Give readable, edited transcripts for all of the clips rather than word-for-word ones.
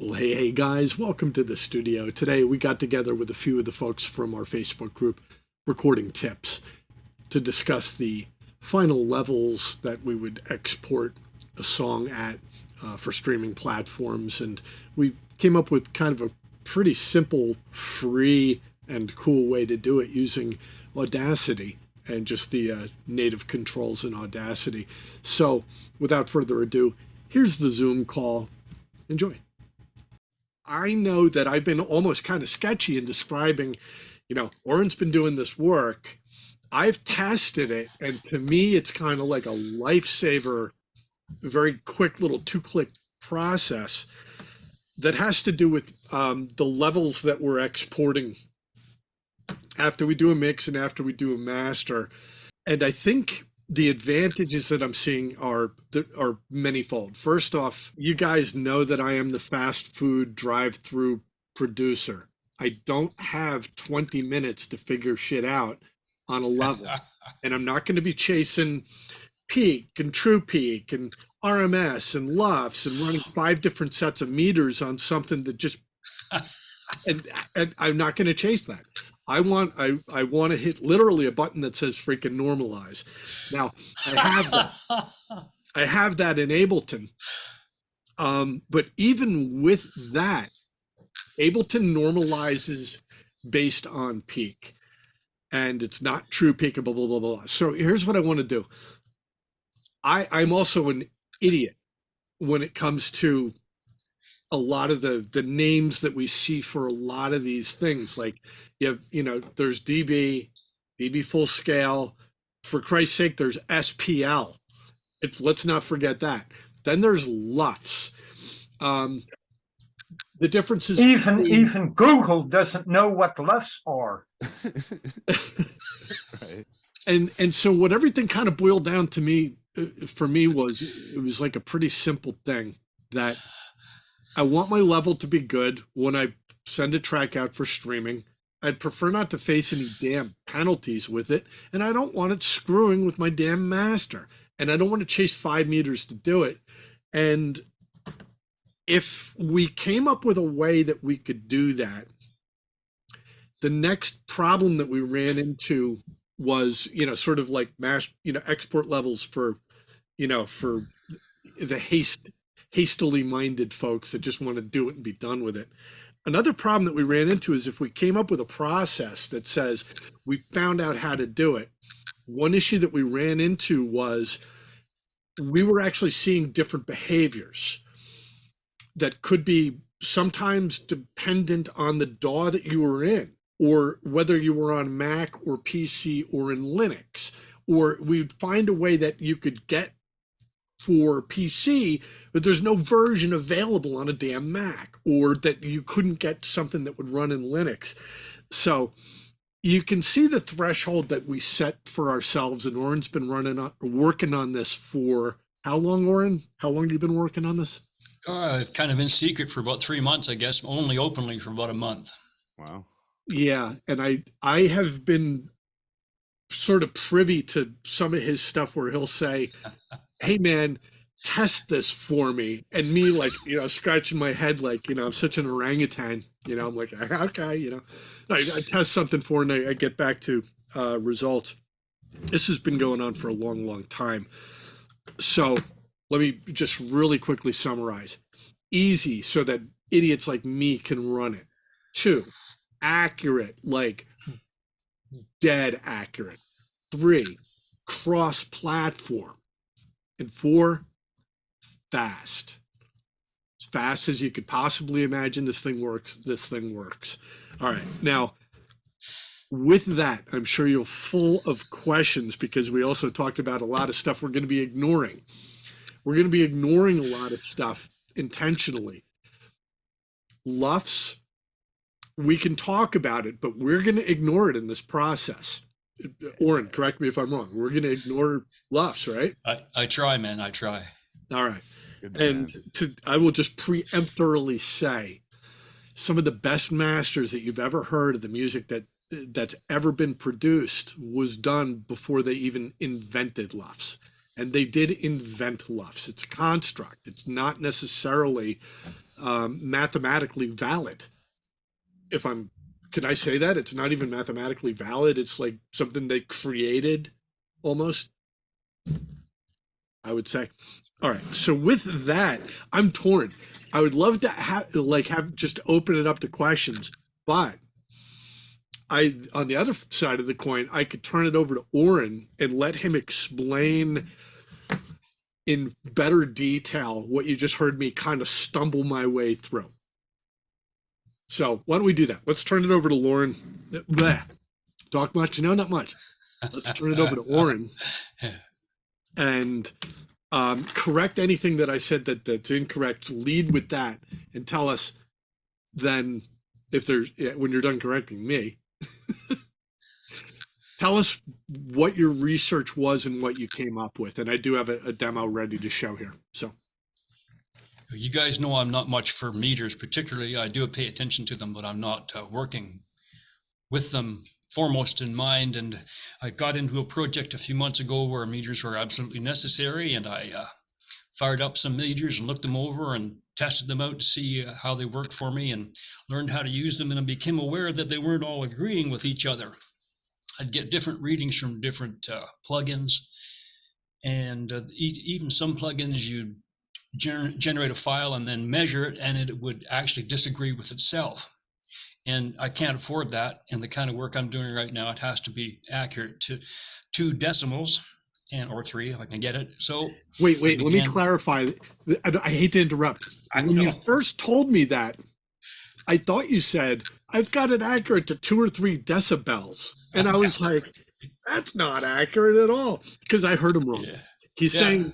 Well, hey guys, welcome to the studio. Today we got together with a few of the folks from our Facebook group, Recording Tips, to discuss the final levels that we would export a song at for streaming platforms. And we came up with kind of a pretty simple, free, and cool way to do it using Audacity and just the native controls in Audacity. So without further ado, here's the Zoom call. Enjoy. I know that I've been almost kind of sketchy in describing, Oren's been doing this work. I've tested it, and to me, it's kind of like a lifesaver, a very quick little 2-click process that has to do with the levels that we're exporting after we do a mix and after we do a master. And I think the advantages that I'm seeing are manyfold. First off, you guys know that I am the fast food drive-through producer. I don't have 20 minutes to figure shit out on a level. And I'm not going to be chasing peak and true peak and RMS and LUFS and running 5 different sets of meters on something that just and I'm not going to chase that. I want to hit literally a button that says freaking normalize. Now I have that. I have that in Ableton. But even with that, Ableton normalizes based on peak, and it's not true peak, blah blah blah blah. So here's what I want to do. I'm also an idiot when it comes to a lot of the names that we see for a lot of these things. Like there's dB full scale. For Christ's sake, there's SPL. Let's not forget that. Then there's LUFS. The difference is even Google doesn't know what LUFS are. Right. And so what everything kind of boiled down to me, for me, was it was like a pretty simple thing that I want my level to be good when I send a track out for streaming. I'd prefer not to face any damn penalties with it, and I don't want it screwing with my damn master, and I don't want to chase 5 meters to do it. And if we came up with a way that we could do that, the next problem that we ran into was, sort of like export levels for the hastily minded folks that just want to do it and be done with it. Another problem that we ran into is if we came up with a process that says we found out how to do it, one issue that we ran into was we were actually seeing different behaviors that could be sometimes dependent on the DAW that you were in, or whether you were on Mac or PC or in Linux, or we'd find a way that you could get for PC, but there's no version available on a damn Mac, or that you couldn't get something that would run in Linux. So you can see the threshold that we set for ourselves, and Oren's been working on this for how long, Oren? How long have you been working on this? Kind of in secret for about 3 months, I guess, only openly for about a month. Wow. Yeah, and I have been sort of privy to some of his stuff where he'll say, hey man, test this for me, and me like scratching my head like I'm such an orangutan, I'm like, okay, I test something for and I get back to results. This has been going on for a long time. So let me just really quickly summarize. Easy, so that idiots like me can run it. 2, accurate, like dead accurate. 3, cross-platform. And 4, fast. As fast as you could possibly imagine this thing works. All right. Now, with that, I'm sure you're full of questions because we also talked about a lot of stuff we're going to be ignoring. We're going to be ignoring a lot of stuff intentionally. LUFS, we can talk about it, but we're going to ignore it in this process. Oren, correct me if I'm wrong. We're going to ignore LUFS, right? I try, man. I try. All right. And I will just preemptorily say some of the best masters that you've ever heard of the music that's ever been produced was done before they even invented LUFS. And they did invent LUFS. It's a construct. It's not necessarily mathematically valid. Could I say that? It's not even mathematically valid. It's like something they created almost, I would say. All right. So with that, I'm torn. I would love to have just open it up to questions, but on the other side of the coin, I could turn it over to Oren and let him explain in better detail what you just heard me kind of stumble my way through. So why don't we do that? Let's turn it over to Lauren. Bleh. Talk much? No, not much. Let's turn it over to Oren and correct anything that I said that's incorrect. Lead with that and tell us then when you're done correcting me, tell us what your research was and what you came up with. And I do have a demo ready to show here. So you guys know I'm not much for meters, particularly. I do pay attention to them, but I'm not working with them foremost in mind. And I got into a project a few months ago where meters were absolutely necessary, and I fired up some meters and looked them over and tested them out to see how they worked for me, and learned how to use them, and I became aware that they weren't all agreeing with each other. I'd get different readings from different plugins, and even some plugins you'd generate a file and then measure it, and it would actually disagree with itself. And I can't afford that. And the kind of work I'm doing right now, it has to be accurate to 2 decimals or 3 if I can get it. So wait, let me clarify. I hate to interrupt. When you first told me that, I thought you said, I've got it accurate to 2 or 3 decibels. And I was like, that's not accurate at all. Because I heard him wrong. Yeah. He's saying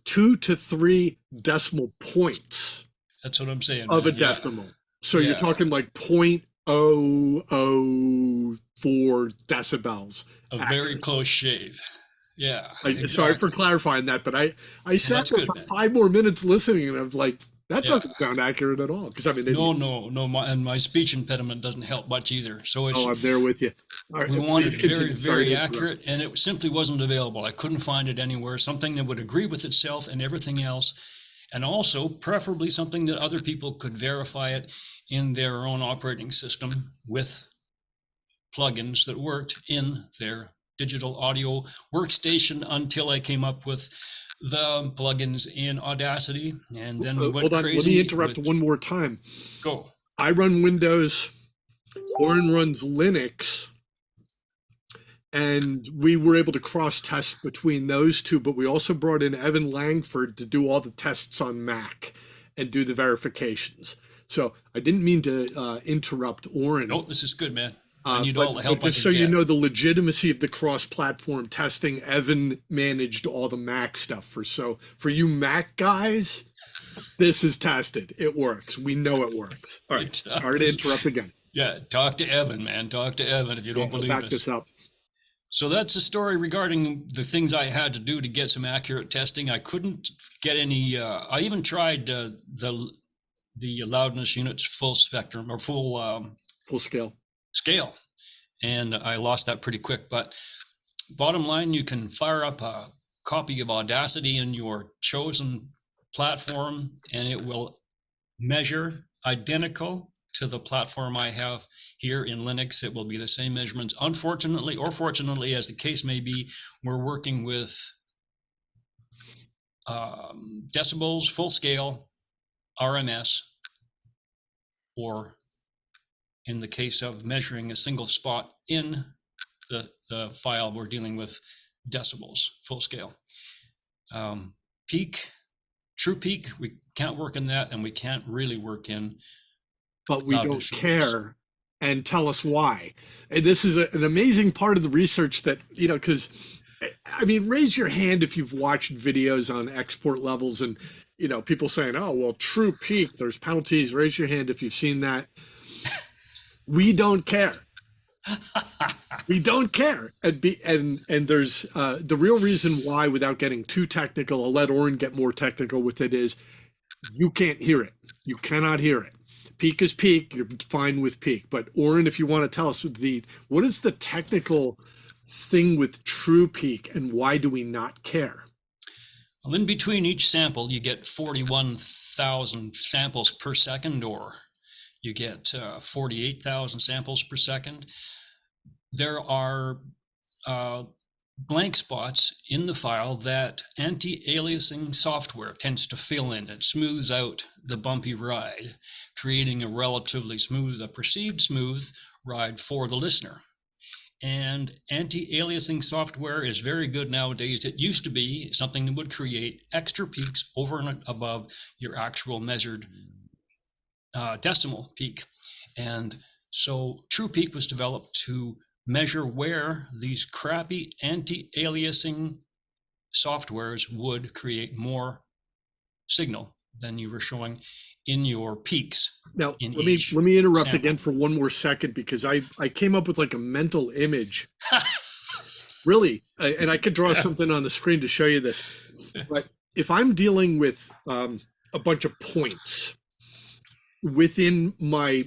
2 to 3 decimal points. That's what I'm saying. Of a decimal. So you're talking like 0.004 decibels. A very close shave. Yeah. Exactly. Sorry for clarifying that, but I sat there for 5 more minutes listening, and I was like, that doesn't sound accurate at all. Because I mean, no, my speech impediment doesn't help much either. So it's. Oh, I'm there with you. All right, we wanted very, very accurate, and it simply wasn't available. I couldn't find it anywhere. Something that would agree with itself and everything else, and also preferably something that other people could verify it in their own operating system with plugins that worked in their digital audio workstation, until I came up with the plugins in Audacity, and then we went crazy. Let me interrupt one more time. Go. I run Windows, Lauren runs Linux, and we were able to cross-test between those two, but we also brought in Evan Langford to do all the tests on Mac and do the verifications. So I didn't mean to interrupt Oren. No, this is good, man. I need all the help I can get. So you know the legitimacy of the cross-platform testing, Evan managed all the Mac stuff. For you Mac guys, this is tested. It works. We know it works. All right. Sorry to interrupt again. Yeah, talk to Evan, man. Talk to Evan if you don't believe us. Back this up. So that's a story regarding the things I had to do to get some accurate testing. I couldn't get any. I even tried the loudness units full spectrum or full scale, and I lost that pretty quick. But bottom line, you can fire up a copy of Audacity in your chosen platform, and it will measure identical to the platform I have here in Linux. It will be the same measurements. Unfortunately, or fortunately, as the case may be, we're working with decibels, full scale, RMS, or in the case of measuring a single spot in the file, we're dealing with decibels, full scale. Peak, true peak, we can't work in that, and we can't really work in. But we don't care, and tell us why. And this is an amazing part of the research that, because, I mean, raise your hand if you've watched videos on export levels and, people saying, oh, well, true peak, there's penalties. Raise your hand if you've seen that. We don't care. We don't care. And there's the real reason why, without getting too technical, I'll let Oren get more technical with it, is you can't hear it. You cannot hear it. Peak is peak. You're fine with peak. But Oren, if you want to tell us what is the technical thing with true peak, and why do we not care? Well, in between each sample, you get 41 1,000 samples per second, or you get 48,000 samples per second. There are blank spots in the file that anti-aliasing software tends to fill in. It smooths out the bumpy ride, creating a relatively smooth, a perceived smooth ride for the listener. And anti-aliasing software is very good nowadays. It used to be something that would create extra peaks over and above your actual measured decimal peak. And so True Peak was developed to measure where these crappy anti-aliasing softwares would create more signal than you were showing in your peaks. Now, let me interrupt again for one more second, because I came up with like a mental image. Really, and I could draw something on the screen to show you this. But if I'm dealing with a bunch of points within my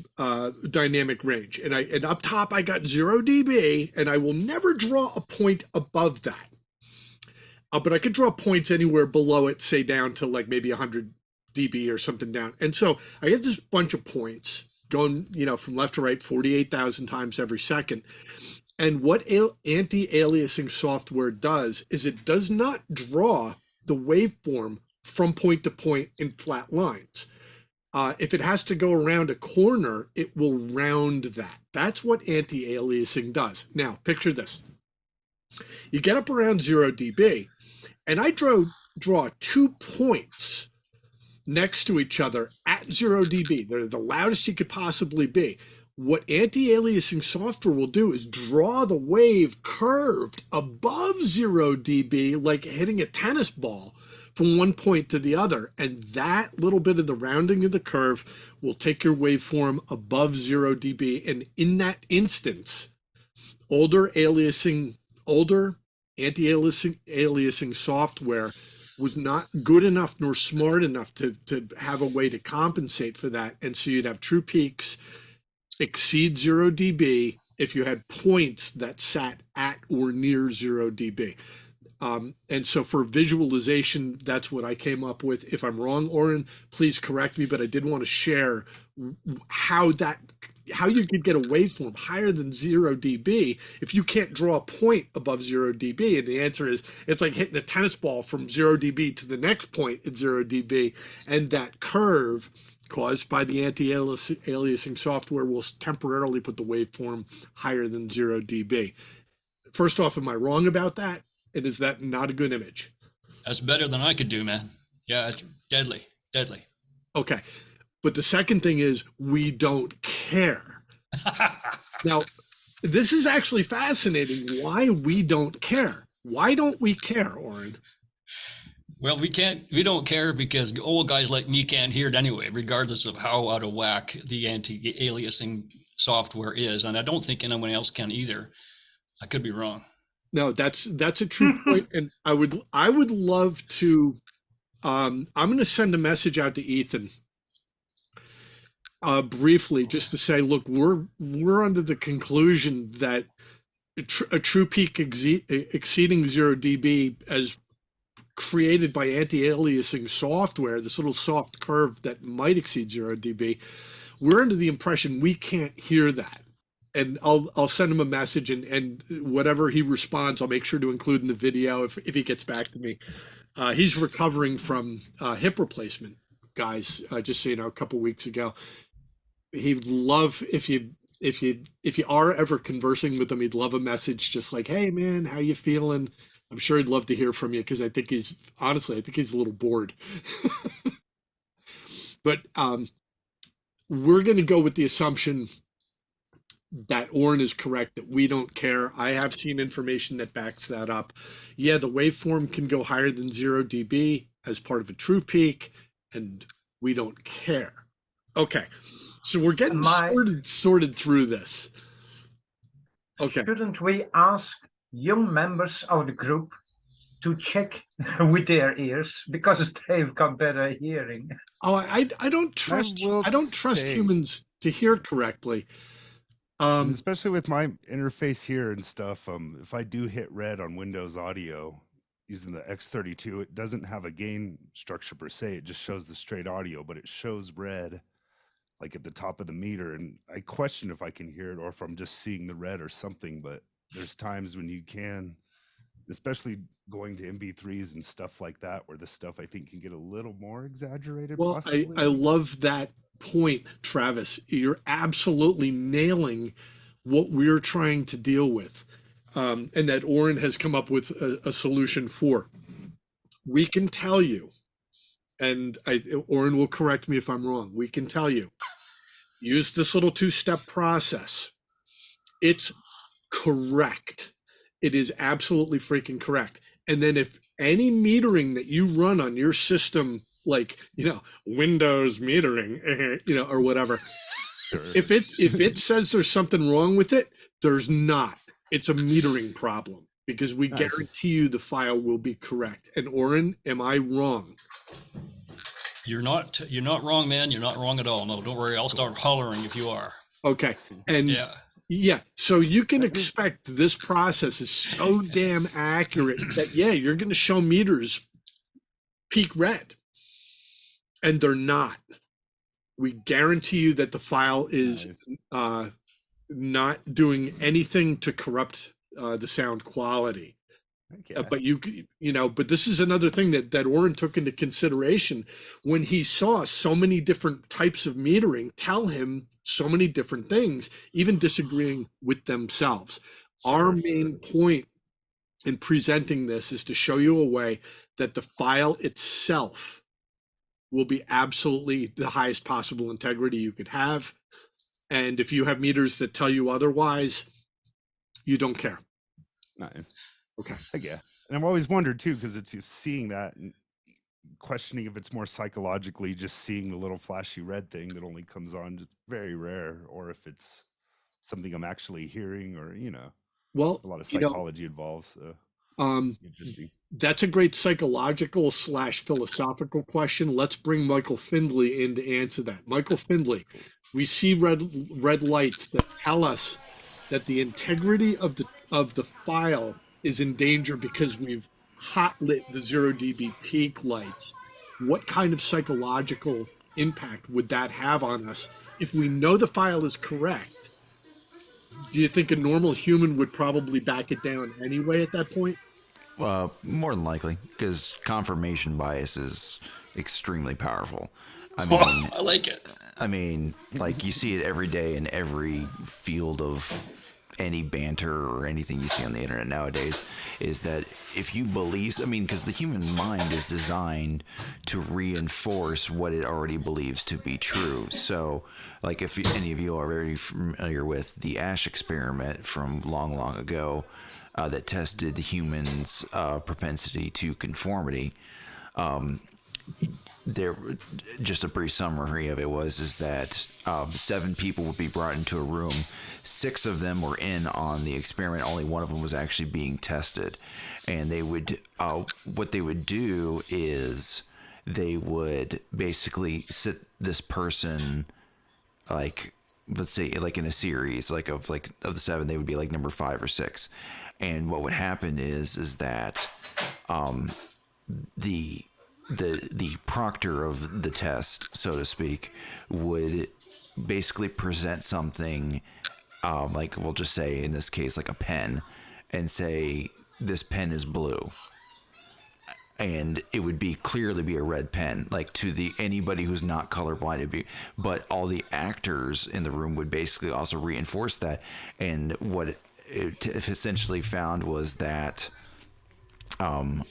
dynamic range, and up top I got 0 dB, and I will never draw a point above that. But I could draw points anywhere below it, say down to like maybe 100 dB or something down. And so I get this bunch of points going, from left to right 48,000 times every second. And what anti-aliasing software does is it does not draw the waveform from point to point in flat lines. If it has to go around a corner, it will round that. That's what anti-aliasing does. Now, picture this. You get up around 0 dB, and I draw 2 points next to each other at 0 dB. They're the loudest you could possibly be. What anti-aliasing software will do is draw the wave curved above 0 dB, like hitting a tennis ball, from one point to the other. And that little bit of the rounding of the curve will take your waveform above 0 dB. And in that instance, older anti-aliasing software was not good enough nor smart enough to have a way to compensate for that. And so you'd have true peaks exceed 0 dB if you had points that sat at or near 0 dB. And so for visualization, that's what I came up with. If I'm wrong, Oren, please correct me, but I did want to share how you could get a waveform higher than 0 dB if you can't draw a point above 0 dB. And the answer is, it's like hitting a tennis ball from 0 dB to the next point at 0 dB. And that curve caused by the anti-aliasing software will temporarily put the waveform higher than 0 dB. First off, am I wrong about that? And is that not a good image? That's better than I could do, man. Yeah, it's deadly. Okay. But the second thing is, we don't care. Now, this is actually fascinating, why we don't care. Why don't we care, Oren? Well, we don't care because old guys like me can't hear it anyway, regardless of how out of whack the anti-aliasing software is. And I don't think anyone else can either. I could be wrong. No, that's a true point. And I would love to, I'm going to send a message out to Ethan briefly, just to say, look, we're under the conclusion that a true peak exceeding 0 dB as created by anti-aliasing software, this little soft curve that might exceed 0 dB, we're under the impression we can't hear that. And I'll send him a message, and whatever he responds, I'll make sure to include in the video if he gets back to me. He's recovering from hip replacement, guys, just so you know, a couple weeks ago. He'd love, if you are ever conversing with him, he'd love a message just like, hey man, how you feeling? I'm sure he'd love to hear from you, because I think he's a little bored. But we're going to go with the assumption that Oren is correct, that we don't care. I have seen information that backs that up. Yeah, the waveform can go higher than 0 dB as part of a true peak, and we don't care. Okay, so we're getting sorted through this. Okay. Shouldn't we ask young members of the group to check with their ears, because they've got better hearing? Oh, I don't trust humans to hear correctly. Especially with my interface here and stuff, if I do hit red on Windows Audio, using the X32, it doesn't have a gain structure per se. It just shows the straight audio, but it shows red like at the top of the meter. And I question if I can hear it or if I'm just seeing the red or something, but there's times when you can, especially going to MP3s and stuff like that, where the stuff I think can get a little more exaggerated. Well, possibly. I love that point, Travis. You're absolutely nailing what we're trying to deal with, and that Oren has come up with a solution for. We can tell you, and Oren will correct me if I'm wrong. We can tell you, use this little two-step process. It's correct. It is absolutely freaking correct. And then if any metering that you run on your system, like, Windows metering, or whatever, Sure. if it says there's something wrong with it, there's not. It's a metering problem, because we Nice. guarantee you the file will be correct. And Oren, am I wrong? You're not wrong, man. You're not wrong at all. No, don't worry. I'll start hollering if you are. Okay. And Yeah. So you can expect this process is so damn accurate that, you're going to show meters peak red, and they're not. We guarantee you that the file is not doing anything to corrupt the sound quality. Okay. But this is another thing that Oren took into consideration when he saw so many different types of metering tell him so many different things, even disagreeing with themselves. Our main point in presenting this is to show you a way that the file itself will be absolutely the highest possible integrity you could have. And if you have meters that tell you otherwise, you don't care. Nice. Okay. Yeah. And I've always wondered too, because it's seeing that and questioning if it's more psychologically just seeing the little flashy red thing that only comes on just very rare, or if it's something I'm actually hearing, or Well, a lot of psychology involved. So interesting. That's a great psychological / philosophical question. Let's bring Michael Findley in to answer that. Michael Findley, we see red lights that tell us that the integrity of the file is in danger because we've hot lit the 0 dB peak lights. What kind of psychological impact would that have on us if we know the file is correct? Do you think a normal human would probably back it down anyway at that point? More than likely, because confirmation bias is extremely powerful. I mean, I like it. I mean, like you see it every day in every field of any banter or anything you see on the internet nowadays, is that if you believe, because the human mind is designed to reinforce what it already believes to be true. So, like if any of you are very familiar with the Ash experiment from long, long ago, that tested the humans' propensity to conformity. There, just a brief summary of it is that 7 people would be brought into a room. 6 of them were in on the experiment. Only one of them was actually being tested. And they would, what they would do is they would basically sit this person, like, let's say, like in a series, of the 7, they would be like number 5 or 6. And what would happen is that the proctor of the test, so to speak, would basically present something, like we'll just say in this case like a pen, and say this pen is blue, and it would clearly be a red pen, like to anybody who's not colorblind. But all the actors in the room would basically also reinforce that. And what it essentially found was that a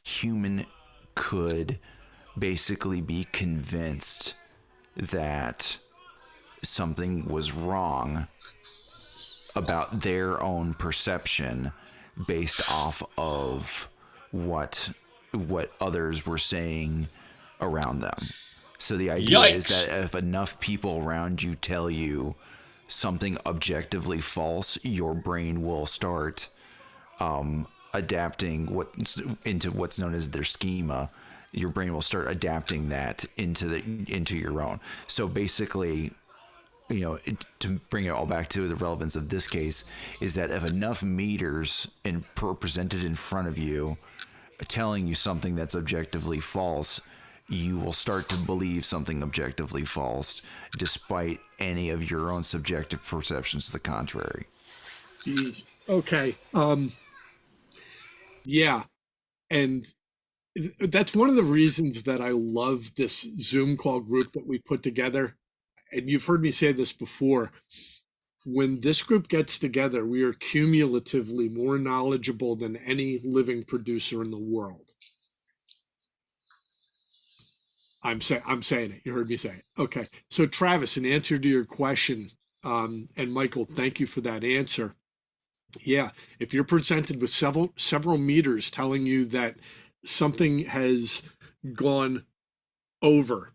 human could basically be convinced that something was wrong about their own perception based off of what others were saying around them. So the idea is that if enough people around you tell you something objectively false, your brain will start adapting into what's known as their schema. Your brain will start adapting that into your own. So basically, to bring it all back to the relevance of this case, is that if enough meters presented in front of you telling you something that's objectively false, you will start to believe something objectively false, despite any of your own subjective perceptions to the contrary. Jeez. Okay. Yeah. And that's one of the reasons that I love this Zoom call group that we put together. And you've heard me say this before. When this group gets together, we are cumulatively more knowledgeable than any living producer in the world. I'm saying it. You heard me say it. Okay. So Travis, in answer to your question, and Michael, thank you for that answer. Yeah, if you're presented with several meters telling you that something has gone over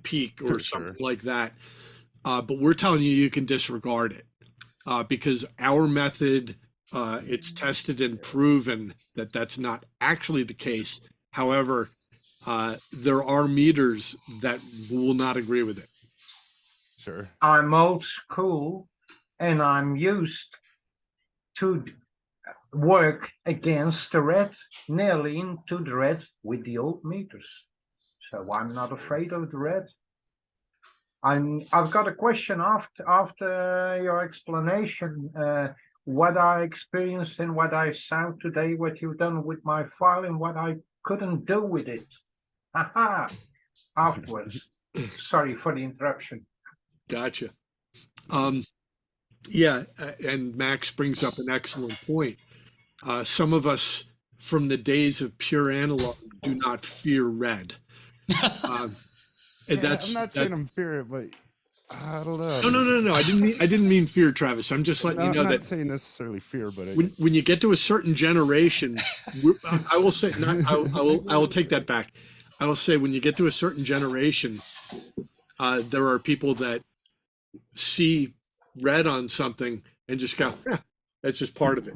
peak or something like that, but we're telling you can disregard it because our method, it's tested and proven that that's not actually the case. However, there are meters that will not agree with it. Sure. I'm old school and I'm used to work against the red, nearly into the red with the old meters. So I'm not afraid of the red. I've got a question after your explanation. What I experienced and what I saw today, what you've done with my file and what I couldn't do with it. Aha! Afterwards. Sorry for the interruption. Gotcha. Yeah, and Max brings up an excellent point. Some of us from the days of pure analog do not fear red. And I'm not saying I'm fear it, but I don't know. No. I didn't mean fear, Travis. I'm just letting you know I'm not that saying necessarily fear, but when you get to a certain generation, I will say I will take that back. I will say when you get to a certain generation, there are people that see red on something and just go, that's just part of it.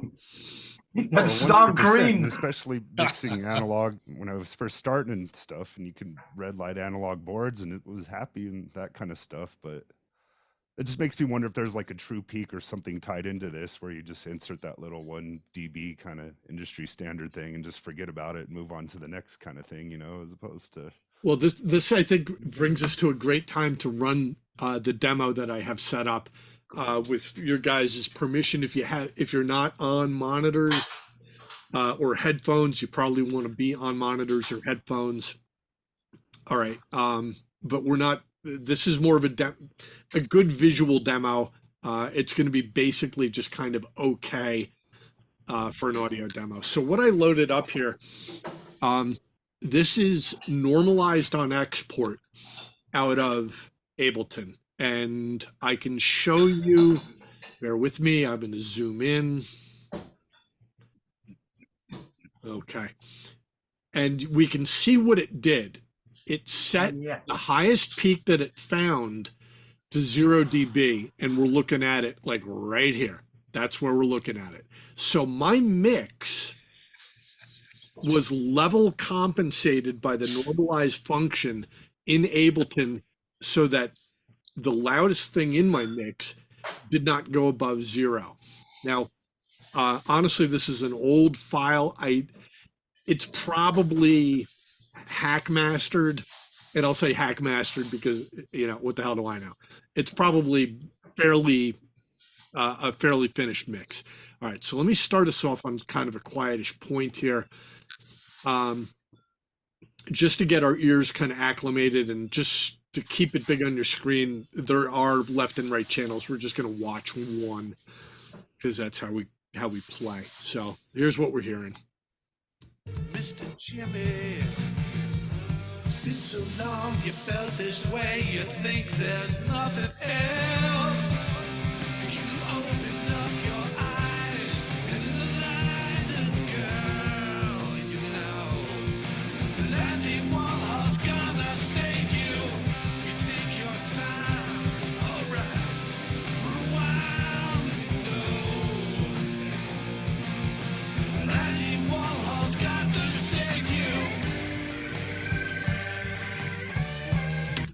It's not green. Especially mixing analog when I was first starting and stuff, and you can red light analog boards, and it was happy and that kind of stuff. But it just makes me wonder if there's like a true peak or something tied into this, where you just insert that little 1 dB kind of industry standard thing and just forget about it and move on to the next kind of thing, as opposed to. Well, this I think brings us to a great time to run the demo that I have set up. With your guys' permission, if you're not on monitors or headphones, you probably want to be on monitors or headphones. All right, but we're not. This is more of a good visual demo. It's going to be basically just kind of okay for an audio demo. So what I loaded up here, this is normalized on export out of Ableton. And I can show you, bear with me, I'm going to zoom in. Okay. And we can see what it did. It set the highest peak that it found to 0 dB, and we're looking at it like right here. That's where we're looking at it. So my mix was level compensated by the normalized function in Ableton so that the loudest thing in my mix did not go above 0. Now, honestly, this is an old file. It's probably hack mastered, and I'll say hack mastered because what the hell do I know? It's probably a fairly finished mix. All right, so let me start us off on kind of a quietish point here, just to get our ears kind of acclimated and just to keep it big on your screen. There are left and right channels. We're just going to watch one because that's how we play. So here's what we're hearing. Mr. Jimmy, been so long you felt this way. You think there's nothing else. You opened up your eyes and in the light of girl, Andy Warhol's gonna save you. Take your time, alright, for a while, Andy Warhol's got to save you.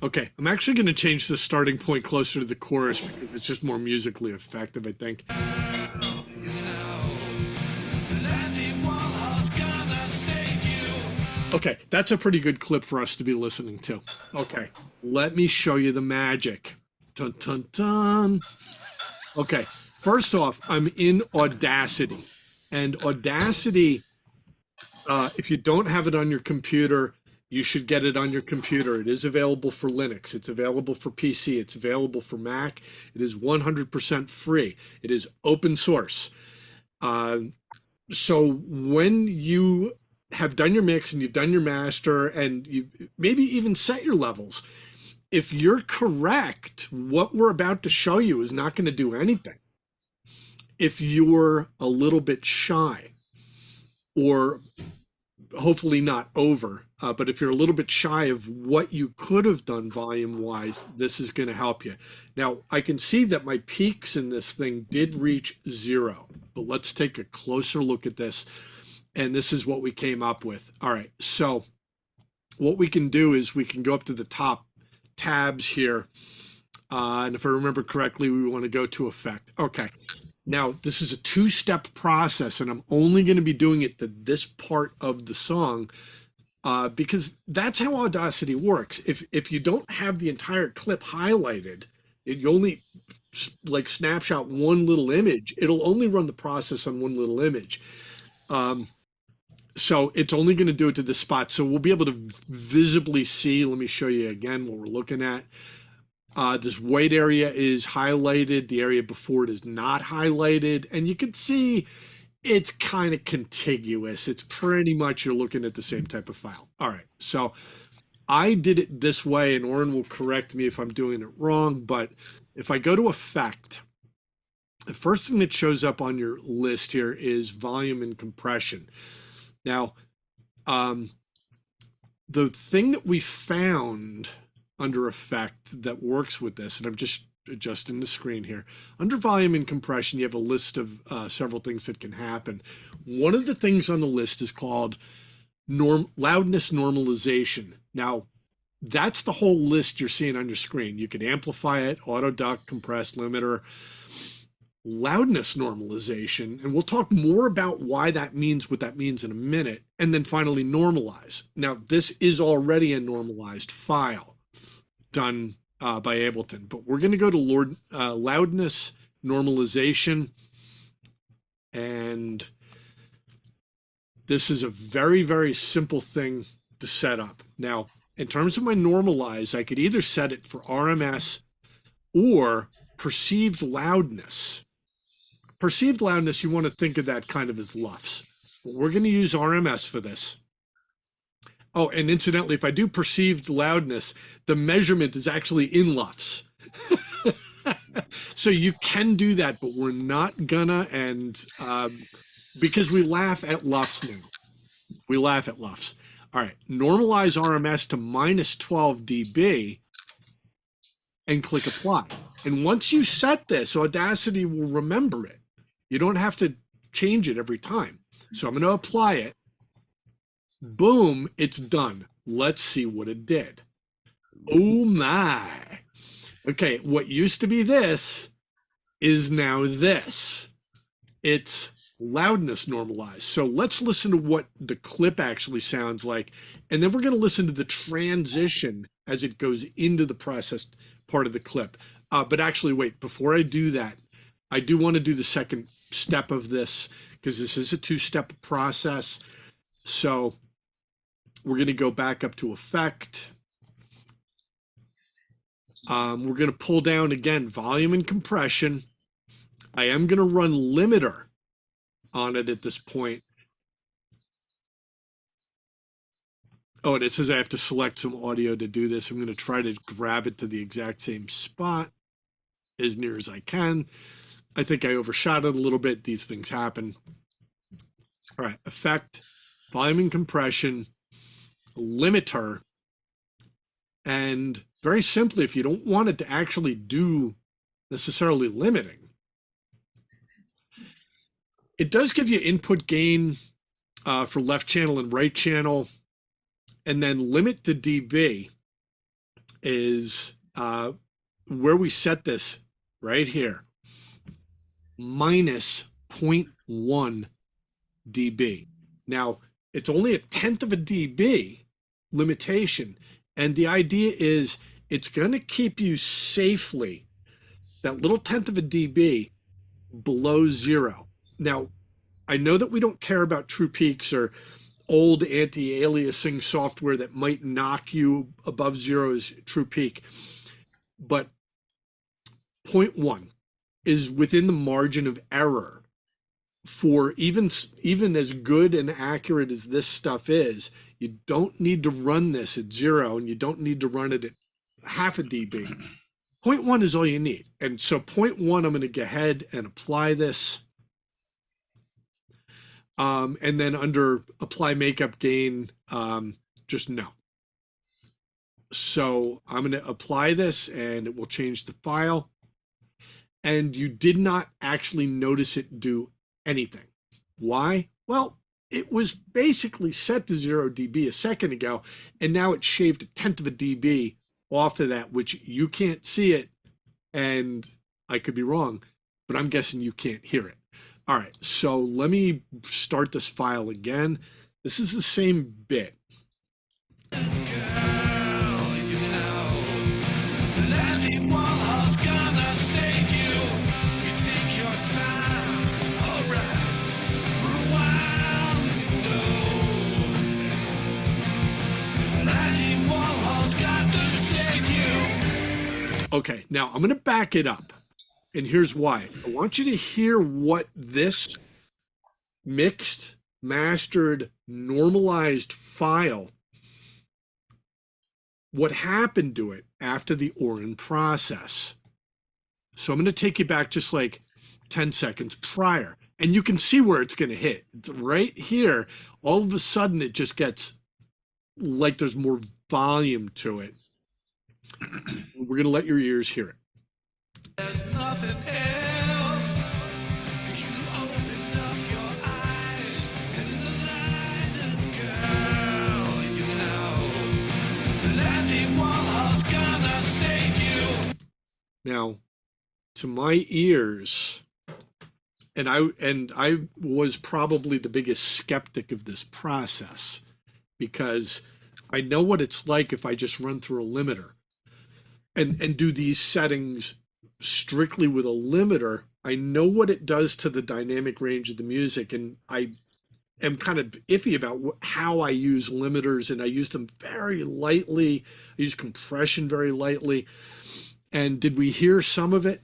Okay, I'm actually going to change the starting point closer to the chorus because it's just more musically effective, I think. Okay, that's a pretty good clip for us to be listening to. Okay, let me show you the magic. Dun, dun, dun. Okay, first off, I'm in Audacity. And Audacity, if you don't have it on your computer, you should get it on your computer. It is available for Linux. It's available for PC. It's available for Mac. It is 100% free. It is open source. So when you have done your mix and you've done your master and you maybe even set your levels, if you're correct, what we're about to show you is not going to do anything. If you're a little bit shy, or hopefully not over, but if you're a little bit shy of what you could have done volume wise, this is going to help you. Now, I can see that my peaks in this thing did reach 0, but let's take a closer look at this. And this is what we came up with. All right, so what we can do is we can go up to the top tabs here. And if I remember correctly, we want to go to effect. Okay. Now, this is a 2-step process, and I'm only going to be doing it to this part of the song because that's how Audacity works. If you don't have the entire clip highlighted, you only like snapshot one little image, it'll only run the process on one little image. So it's only going to do it to this spot. So we'll be able to visibly see. Let me show you again what we're looking at. This white area is highlighted. The area before it is not highlighted. And you can see it's kind of contiguous. It's pretty much you're looking at the same type of file. All right. So I did it this way, and Oren will correct me if I'm doing it wrong. But if I go to effect, the first thing that shows up on your list here is volume and compression. Now, the thing that we found under effect that works with this, and I'm just adjusting the screen here, under volume and compression, you have a list of several things that can happen. One of the things on the list is called loudness normalization. Now, that's the whole list you're seeing on your screen. You can amplify it, auto duck, compress, limiter. Loudness normalization, and we'll talk more about why that means what that means in a minute, and then finally normalize. Now, this is already a normalized file done by Ableton, but we're going to go to loudness normalization, and this is a very, very simple thing to set up. Now, in terms of my normalize, I could either set it for RMS or perceived loudness. Perceived loudness, you want to think of that kind of as LUFS. But we're going to use RMS for this. Oh, and incidentally, if I do perceived loudness, the measurement is actually in LUFS. So you can do that, but we're not gonna, and because we laugh at LUFS now. We laugh at LUFS. All right, normalize RMS to minus 12 dB and click apply. And once you set this, Audacity will remember it. You don't have to change it every time. So I'm going to apply it. Boom, it's done. Let's see what it did. Oh my. Okay, what used to be this is now this. It's loudness normalized. So let's listen to what the clip actually sounds like. And then we're going to listen to the transition as it goes into the processed part of the clip. But actually, wait, before I do that, I do want to do the second step of this because this is a 2-step process. So we're going to go back up to effect. We're going to pull down again volume and compression. I am going to run limiter on it at this point. Oh, and it says I have to select some audio to do this. I'm going to try to grab it to the exact same spot as near as I can. I think I overshot it a little bit. These things happen. All right, effect, volume and compression, limiter, and very simply, if you don't want it to actually do necessarily limiting, it does give you input gain for left channel and right channel, and then limit to dB. is where we set this right here, minus 0.1 dB. Now, it's only a tenth of a dB limitation, and the idea is it's going to keep you safely, that little tenth of a dB, below zero. Now, I know that we don't care about true peaks or old anti-aliasing software that might knock you above zero as true peak, but 0.1 is within the margin of error for even as good and accurate as this stuff is. You don't need to run this at zero, and you don't need to run it at half a dB. 0.1 is all you need. And so 0.1, I'm going to go ahead and apply this. And then under apply makeup gain, just no. So I'm going to apply this, and it will change the file. And you did not actually notice it do anything. Why? Well, it was basically set to 0 dB a second ago, and now it shaved a tenth of a dB off of that, which you can't see it, and I could be wrong, but I'm guessing you can't hear it. All right, so let me start this file again. This is the same bit. Girl, you know that it was gonna save you. You take your time, alright, for a while, you know that it was got to save you. Okay, now I'm going to back it up, and here's why. I want you to hear what this mixed, mastered, normalized file, what happened to it after the Orin process. So I'm going to take you back just like 10 seconds prior, and you can see where it's going to hit. It's right here. All of a sudden, it just gets like there's more volume to it. We're going to let your ears hear it. There's nothing else. You opened up your eyes and the light, girl, you know that it was gonna save you. Now, to my ears, and I was probably the biggest skeptic of this process, because I know what it's like if I just run through a limiter and do these settings strictly with a limiter. I know what it does to the dynamic range of the music, and I am kind of iffy about how I use limiters, and I use them very lightly. I use compression very lightly. And did we hear some of it?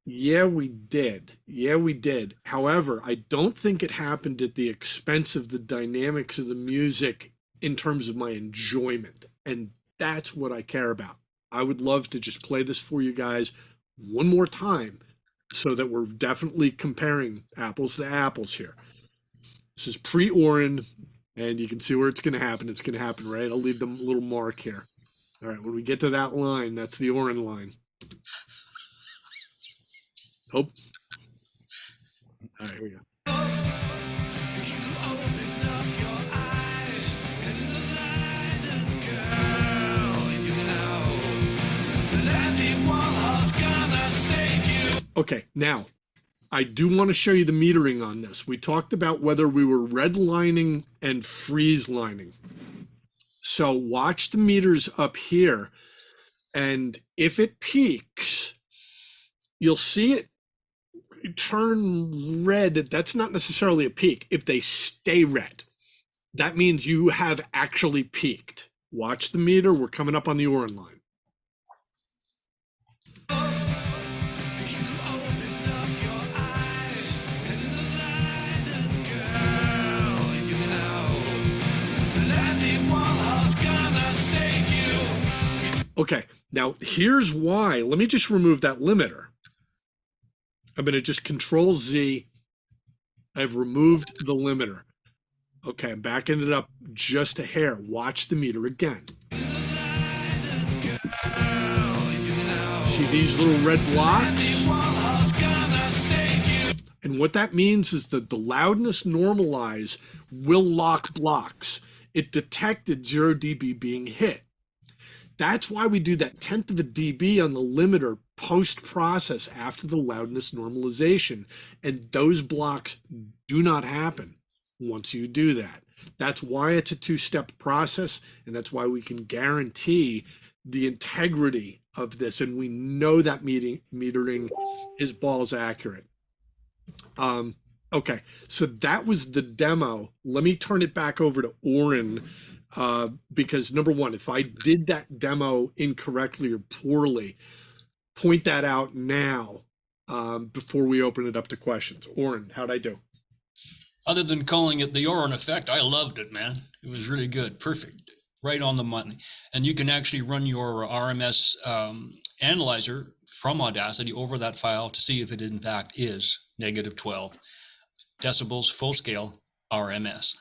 Yeah, we did. Yeah, we did. However, I don't think it happened at the expense of the dynamics of the music in terms of my enjoyment. And that's what I care about. I would love to just play this for you guys one more time so that we're definitely comparing apples to apples here. This is pre-Orin, and you can see where it's going to happen. It's going to happen, right? I'll leave them a little mark here. All right, when we get to that line, that's the Orin line. Oh. All right, here we go. You opened up your eyes and the light, girl, you know that it was gonna save you. Okay, now, I do want to show you the metering on this. We talked about whether we were redlining and freeze lining. So watch the meters up here, and if it peaks, you'll see it turn red. That's not necessarily a peak. If they stay red, that means you have actually peaked. Watch the meter. We're coming up on the Orin line. You opened up your eyes and the light, girl, you know that it was gonna save you. Okay, now here's why. Let me just remove that limiter. I'm going to just Control Z. I've removed the limiter. Okay, I'm backing it up just a hair. Watch the meter again. See these little red blocks? And what that means is that the loudness normalize will lock blocks. It detected 0 dB being hit. That's why we do that 1/10 of a dB on the limiter post-process after the loudness normalization. And those blocks do not happen once you do that. That's why it's a two-step process, and that's why we can guarantee the integrity of this, and we know that metering is balls accurate. Okay, so that was the demo. Let me turn it back over to Oren, because number one, if I did that demo incorrectly or poorly, point that out now before we open it up to questions. Oren, how'd I do? Other than calling it the Oren effect, I loved it, man. It was really good. Perfect. Right on the money. And you can actually run your RMS analyzer from Audacity over that file to see if it in fact is -12 decibels full scale RMS.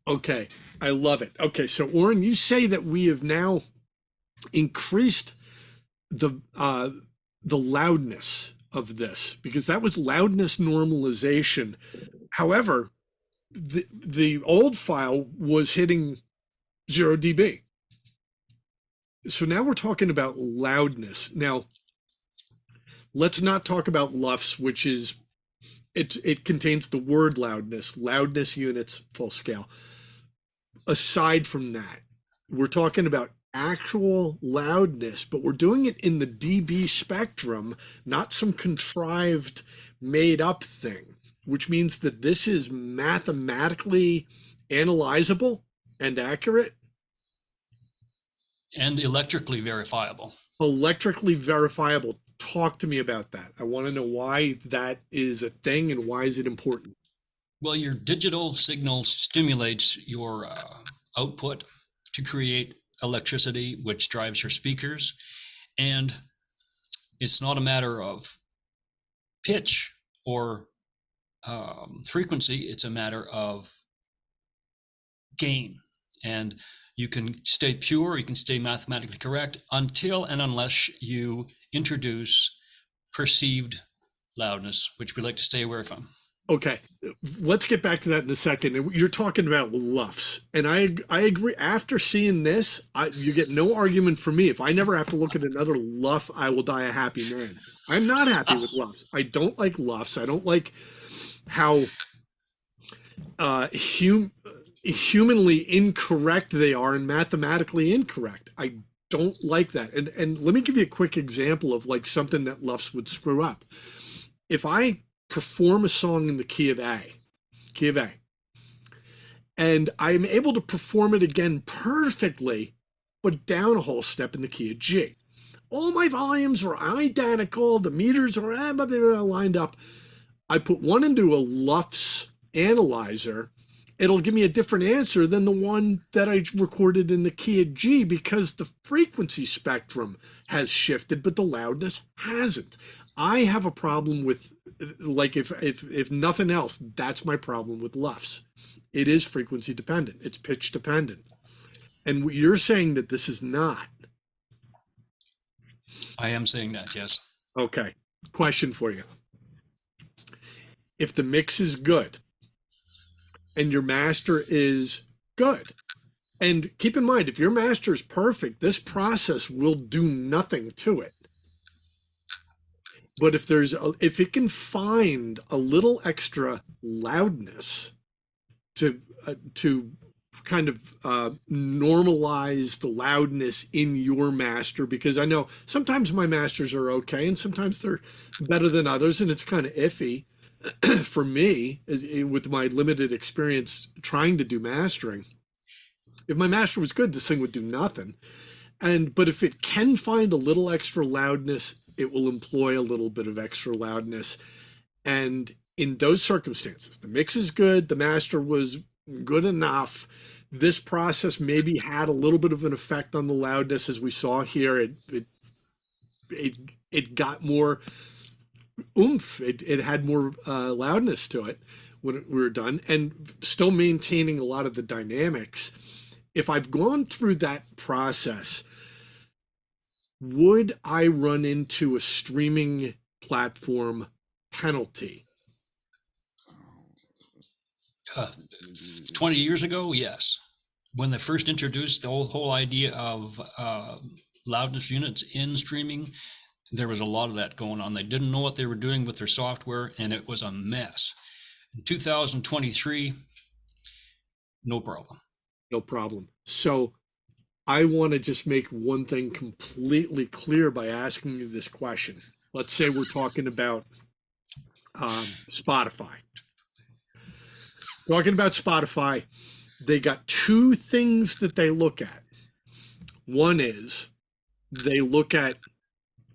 Okay, I love it. Okay, so Oren, you say that we have now increased the loudness of this, because that was loudness normalization. However, the old file was hitting 0 dB. So now we're talking about loudness. Now, let's not talk about LUFS, which is, it contains the word loudness units, full scale. Aside from that, we're talking about actual loudness, but we're doing it in the dB spectrum, not some contrived, made up thing, which means that this is mathematically analyzable and accurate. And electrically verifiable. Electrically verifiable. Talk to me about that. I want to know why that is a thing and why is it important? Well, your digital signal stimulates your output to create electricity, which drives your speakers. And it's not a matter of pitch or frequency, it's a matter of gain. And you can stay pure, you can stay mathematically correct until and unless you introduce perceived loudness, which we like to stay away from. Okay, let's get back to that in a second. You're talking about LUFS, and I agree. After seeing this, you get no argument from me. If I never have to look at another LUF, I will die a happy man. I'm not happy with LUFs. I don't like LUFs. I don't like how humanly incorrect they are and mathematically incorrect. I don't like that. And let me give you a quick example of like something that LUFs would screw up. If I perform a song in the key of A, and I'm able to perform it again perfectly, but down a whole step in the key of G. All my volumes are identical, the meters are lined up. I put one into a LUFS analyzer, it'll give me a different answer than the one that I recorded in the key of G because the frequency spectrum has shifted, but the loudness hasn't. I have a problem with, like, if nothing else, that's my problem with LUFS. It is frequency dependent. It's pitch dependent. And you're saying that this is not. I am saying that, yes. Okay. Question for you. If the mix is good and your master is good, and keep in mind, if your master is perfect, this process will do nothing to it. But if it can find a little extra loudness to kind of normalize the loudness in your master, because I know sometimes my masters are okay and sometimes they're better than others, and it's kind of iffy for me with my limited experience trying to do mastering. If my master was good, this thing would do nothing. But if it can find a little extra loudness, it will employ a little bit of extra loudness. And in those circumstances, the mix is good, the master was good enough. This process maybe had a little bit of an effect on the loudness, as we saw here. It got more oomph. It had more loudness to it when we were done, and still maintaining a lot of the dynamics. If I've gone through that process, would I run into a streaming platform penalty? 20 years ago, yes. when they first introduced the whole idea of loudness units in streaming, there was a lot of that going on. They didn't know what they were doing with their software, and it was a mess. In 2023, no problem. No problem. So I want to just make one thing completely clear by asking you this question. Let's say we're talking about Spotify. Talking about Spotify, they got two things that they look at. One is they look at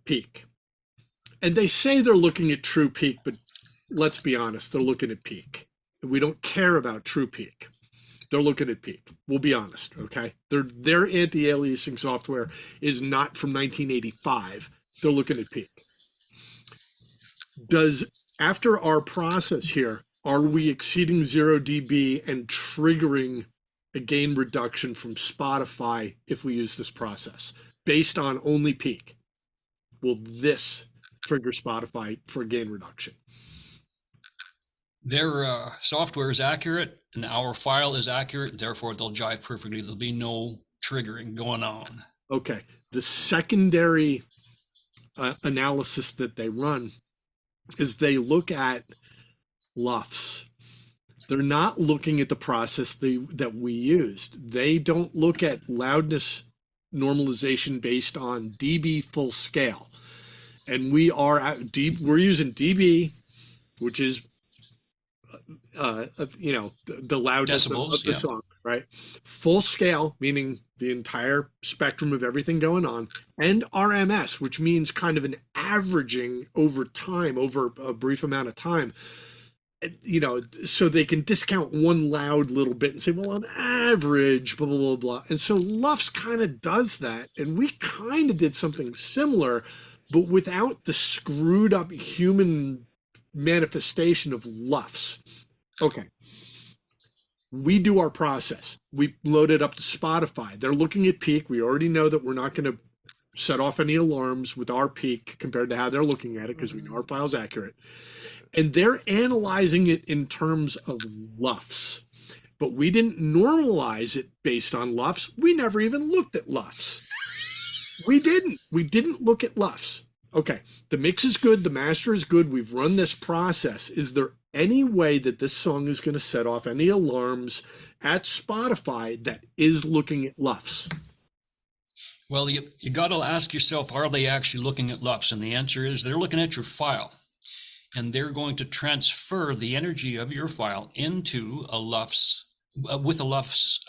peak. And they say they're looking at true peak, but let's be honest, they're looking at peak. We don't care about true peak. They're looking at peak. We'll be honest, okay? Their anti-aliasing software is not from 1985. They're looking at peak. After our process here, are we exceeding 0 dB and triggering a gain reduction from Spotify if we use this process based on only peak? Will this trigger Spotify for gain reduction? Their software is accurate and our file is accurate, therefore they'll jive perfectly. There'll be no triggering going on. Okay. The secondary analysis that they run is they look at LUFS. They're not looking at the process that we used. They don't look at loudness normalization based on dB full scale. And we're using dB, which is the loudness decibels, of the song, right? Full scale, meaning the entire spectrum of everything going on, and RMS, which means kind of an averaging over time, over a brief amount of time, so they can discount one loud little bit and say, well, on average, blah, blah, blah, blah. And so LUFS kind of does that. And we kind of did something similar, but without the screwed up human manifestation of LUFS. Okay. We do our process. We load it up to Spotify. They're looking at peak. We already know that we're not going to set off any alarms with our peak compared to how they're looking at it because we know our file's accurate. And they're analyzing it in terms of LUFS. But we didn't normalize it based on LUFS. We never even looked at LUFS. We didn't look at LUFS. Okay, the mix is good, the master is good, we've run this process. Is there any way that this song is going to set off any alarms at Spotify that is looking at LUFS? Well, you got to ask yourself, are they actually looking at LUFS? And the answer is they're looking at your file. And they're going to transfer the energy of your file into a LUFS, with a LUFS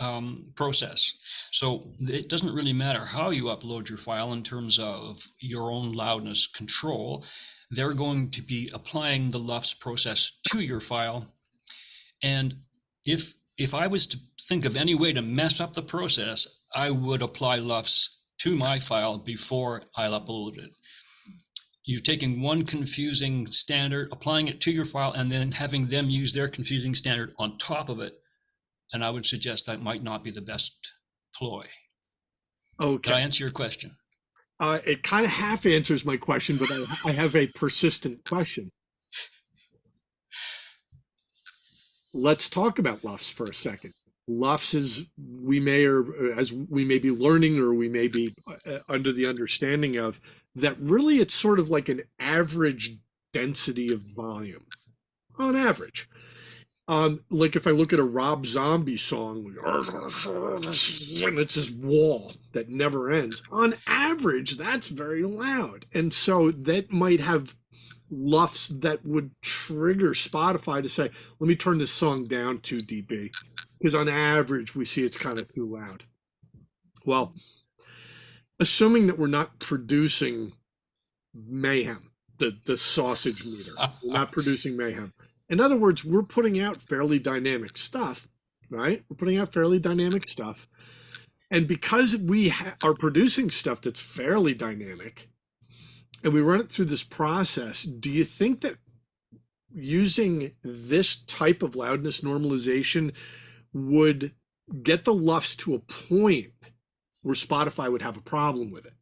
process. So it doesn't really matter how you upload your file in terms of your own loudness control. They're going to be applying the LUFS process to your file. And if I was to think of any way to mess up the process, I would apply LUFS to my file before I upload it. You're taking one confusing standard, applying it to your file, and then having them use their confusing standard on top of it. And I would suggest that might not be the best ploy. Okay. Did I answer your question? It kind of half answers my question, but I have a persistent question. Let's talk about LUFS for a second. LUFS is, as we may be learning, or we may be under the understanding of, that really it's sort of like an average density of volume, on average. Like if I look at a Rob Zombie song, and it's this wall that never ends. On average, that's very loud. And so that might have LUFS that would trigger Spotify to say, let me turn this song down 2 dB. Because on average, we see it's kind of too loud. Well, assuming that we're not producing mayhem, the sausage meter, we're not producing mayhem. In other words, we're putting out fairly dynamic stuff, right? We're putting out fairly dynamic stuff. And because we are producing stuff that's fairly dynamic, and we run it through this process, do you think that using this type of loudness normalization would get the LUFS to a point where Spotify would have a problem with it,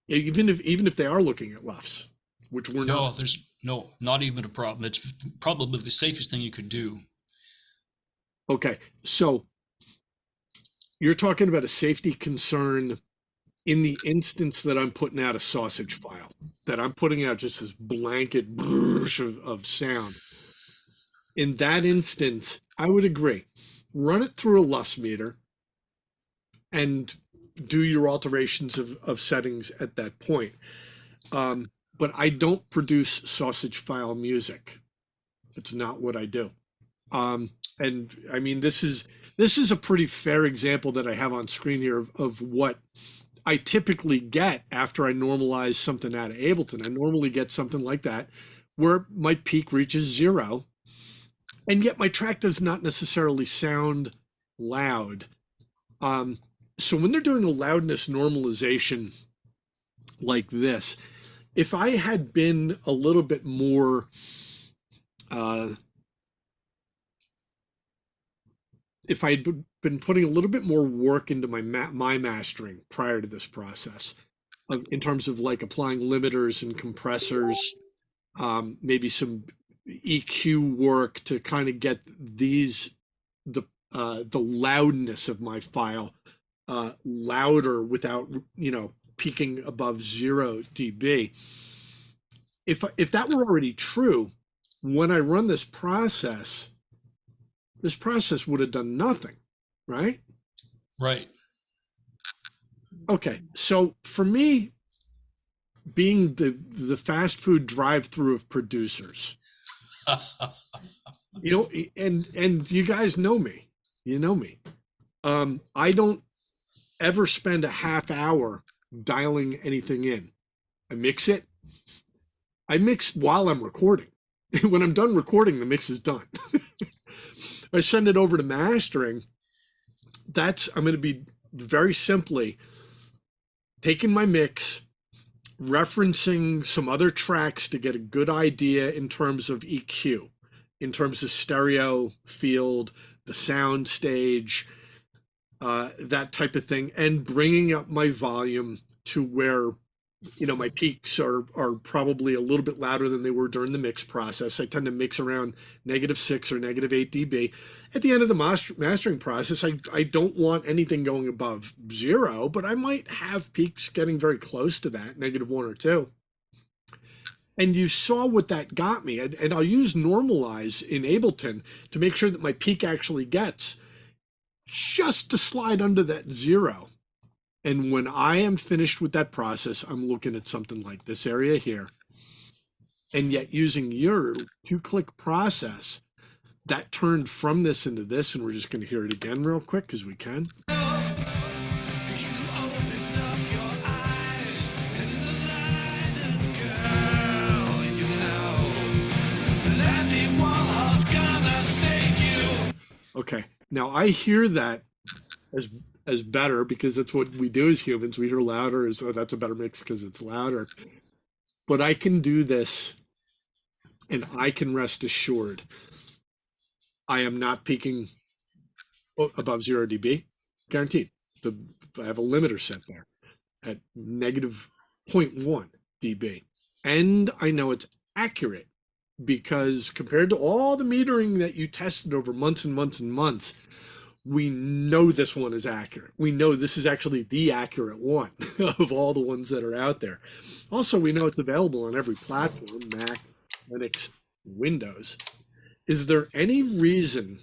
even if they are looking at LUFS, which we're not? No, not even a problem. It's probably the safest thing you could do. Okay, so you're talking about a safety concern in the instance that I'm putting out a sausage file, that I'm putting out just this blanket of sound. In that instance, I would agree. Run it through a LUFS meter and do your alterations of settings at that point. But I don't produce sausage file music. It's not what I do. And I mean, this is a pretty fair example that I have on screen here of what I typically get after I normalize something out of Ableton. I normally get something like that where my peak reaches 0, and yet my track does not necessarily sound loud. So when they're doing a loudness normalization like this, if I had been a little bit more if I'd been putting a little bit more work into my mastering prior to this process, in terms of like applying limiters and compressors, maybe some EQ work to kind of get the loudness of my file louder without, you know, peaking above 0 dB. If that were already true, when I run this process would have done nothing, right? Right. Okay, so for me, being the fast food drive-through of producers, you know, and you guys know me, you know me. I don't ever spend a half hour dialing anything in. I mix it. I mix while I'm recording. When I'm done recording, the mix is done. I send it over to mastering. I'm going to be very simply taking my mix, referencing some other tracks to get a good idea in terms of EQ, in terms of stereo field, the sound stage, that type of thing, and bringing up my volume to where, you know, my peaks are probably a little bit louder than they were during the mix process. I tend to mix around -6 or -8 dB. At the end of the mastering process, I don't want anything going above 0, but I might have peaks getting very close to that, -1 or 2. And you saw what that got me. And I'll use normalize in Ableton to make sure that my peak actually gets just to slide under that 0. And when I am finished with that process, I'm looking at something like this area here. And yet using your 2-click process, that turned from this into this, and we're just going to hear it again real quick because we can. Okay, now I hear that as better because that's what we do as humans. We hear louder as, oh, that's a better mix because it's louder. But I can do this, and I can rest assured I am not peaking above 0 dB, guaranteed. I have a limiter set there at -0.1 dB. And I know it's accurate because compared to all the metering that you tested over months and months and months, we know this one is accurate. We know this is actually the accurate one of all the ones that are out there. Also, we know it's available on every platform, Mac, Linux, Windows. Is there any reason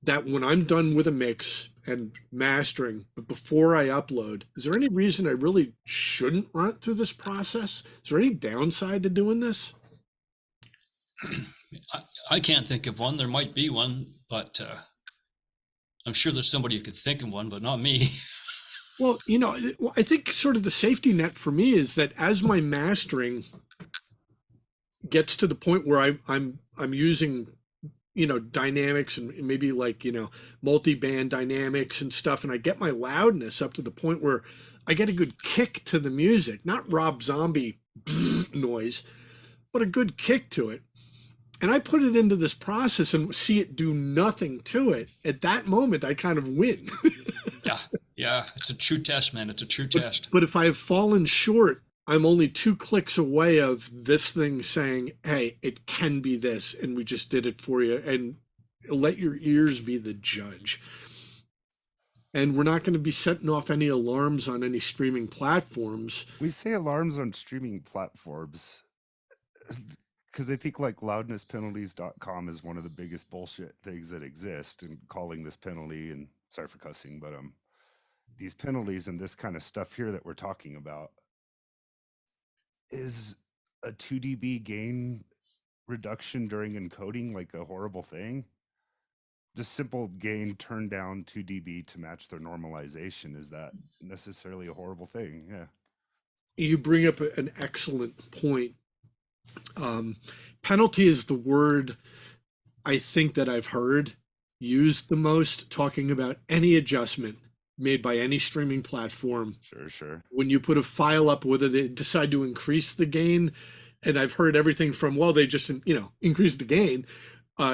that when I'm done with a mix and mastering, but before I upload, is there any reason I really shouldn't run it through this process? Is there any downside to doing this? I can't think of one. There might be one, but I'm sure there's somebody who could think of one, but not me. Well, you know, I think sort of the safety net for me is that as my mastering gets to the point where I'm using, you know, dynamics and maybe like, you know, multi-band dynamics and stuff, and I get my loudness up to the point where I get a good kick to the music, not Rob Zombie noise, but a good kick to it. And I put it into this process and see it do nothing to it. At that moment, I kind of win. Yeah, it's a true test, man. It's a true test. But if I have fallen short, I'm only 2 clicks away of this thing saying, hey, it can be this, and we just did it for you. And let your ears be the judge. and we're not going to be setting off any alarms on any streaming platforms. We say alarms on streaming platforms because I think like loudnesspenalties.com is one of the biggest bullshit things that exist, and calling this penalty, and sorry for cussing, but these penalties and this kind of stuff here that we're talking about, is a 2 dB gain reduction during encoding like a horrible thing? Just simple gain turn down 2 dB to match their normalization, is that necessarily a horrible thing? Yeah. You bring up an excellent point. Penalty is the word I think that I've heard used the most talking about any adjustment made by any streaming platform. Sure. When you put a file up, whether they decide to increase the gain, and I've heard everything from, well, they just, increase the gain,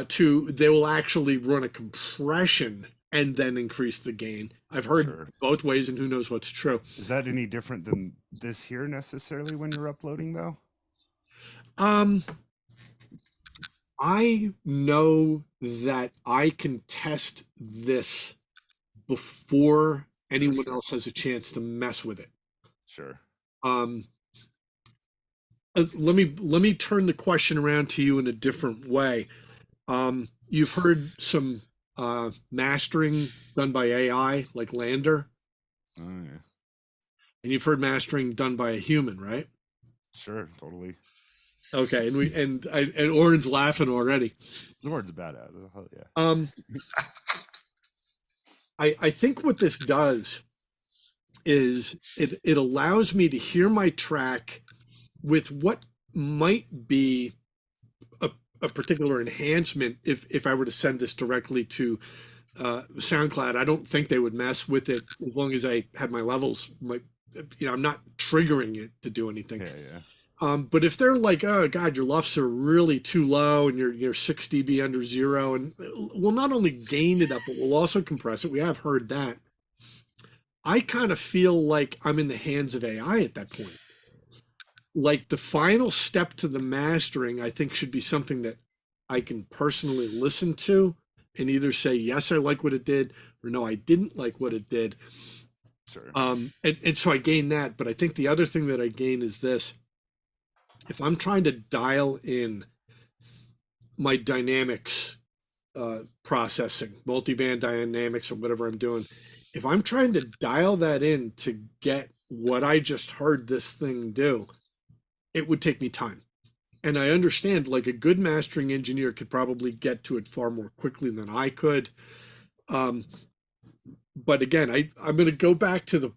to they will actually run a compression and then increase the gain. I've heard both ways, and who knows what's true. Is that any different than this here necessarily when you're uploading though? I know that I can test this before anyone else has a chance to mess with it. Sure. Let me turn the question around to you in a different way. You've heard some mastering done by AI, like Lander. Oh yeah. And you've heard mastering done by a human, right? Sure, totally. Okay, and Oren's laughing already. Oren's a badass. Oh, yeah. I think what this does is it allows me to hear my track with what might be a particular enhancement. If I were to send this directly to SoundCloud, I don't think they would mess with it as long as I had my levels. I'm not triggering it to do anything. Yeah. But if they're like, oh God, your LUFs are really too low and you're 6 dB under zero, and we'll not only gain it up, but we'll also compress it. We have heard that. I kind of feel like I'm in the hands of AI at that point. Like the final step to the mastering, I think should be something that I can personally listen to and either say, yes, I like what it did, or no, I didn't like what it did. Sure. And so I gain that. But I think the other thing that I gain is this. If I'm trying to dial in my dynamics processing, multiband dynamics or whatever I'm doing, if I'm trying to dial that in to get what I just heard this thing do, it would take me time. And I understand, like, a good mastering engineer could probably get to it far more quickly than I could. But again, I'm going to go back to the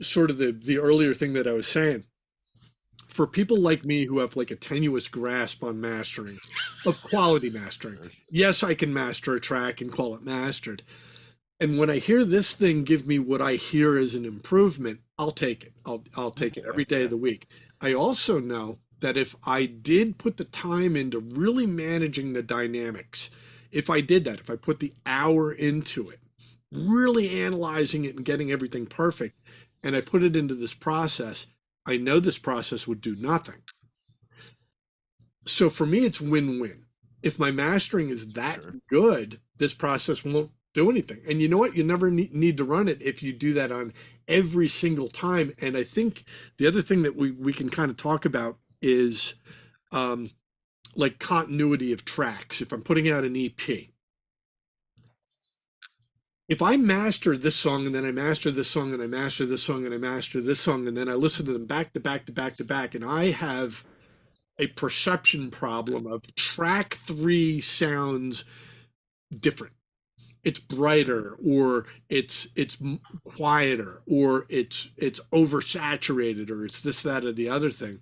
sort of the earlier thing that I was saying. For people like me who have like a tenuous grasp on mastering, of quality mastering, yes, I can master a track and call it mastered. And when I hear this thing give me what I hear as an improvement, I'll take it. I'll take it every day of the week. I also know that if I did put the time into really managing the dynamics, if I did that, if I put the hour into it, really analyzing it and getting everything perfect, and I put it into this process, I know this process would do nothing. So for me, it's win-win. If my mastering is that good, this process won't do anything. And you know what? You never need to run it if you do that on every single time. And I think the other thing that we can kind of talk about is like continuity of tracks. If I'm putting out an EP, if I master this song and then I master this song and I master this song and I master this song and then I listen to them back to back to back to back, and I have a perception problem of track 3 sounds different. It's brighter, or it's quieter, or it's oversaturated, or it's this, that, or the other thing.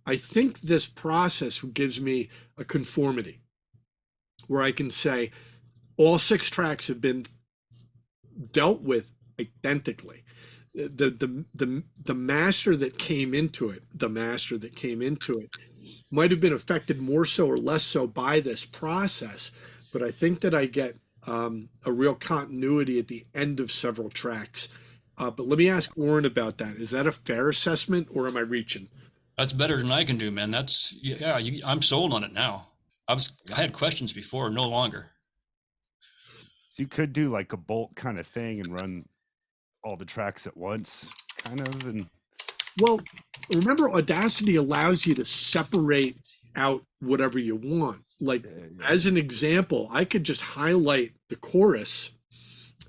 I think this process gives me a conformity where I can say all 6 tracks have been dealt with identically. The master that came into it, might have been affected more so or less so by this process, but I think that I get a real continuity at the end of several tracks. But let me ask Oren about that. Is that a fair assessment, or am I reaching? That's better than I can do, man. I'm sold on it now. I had questions before, no longer. So you could do like a bolt kind of thing and run all the tracks at once, kind of. And Well, remember, Audacity allows you to separate out whatever you want. Like, as an example, I could just highlight the chorus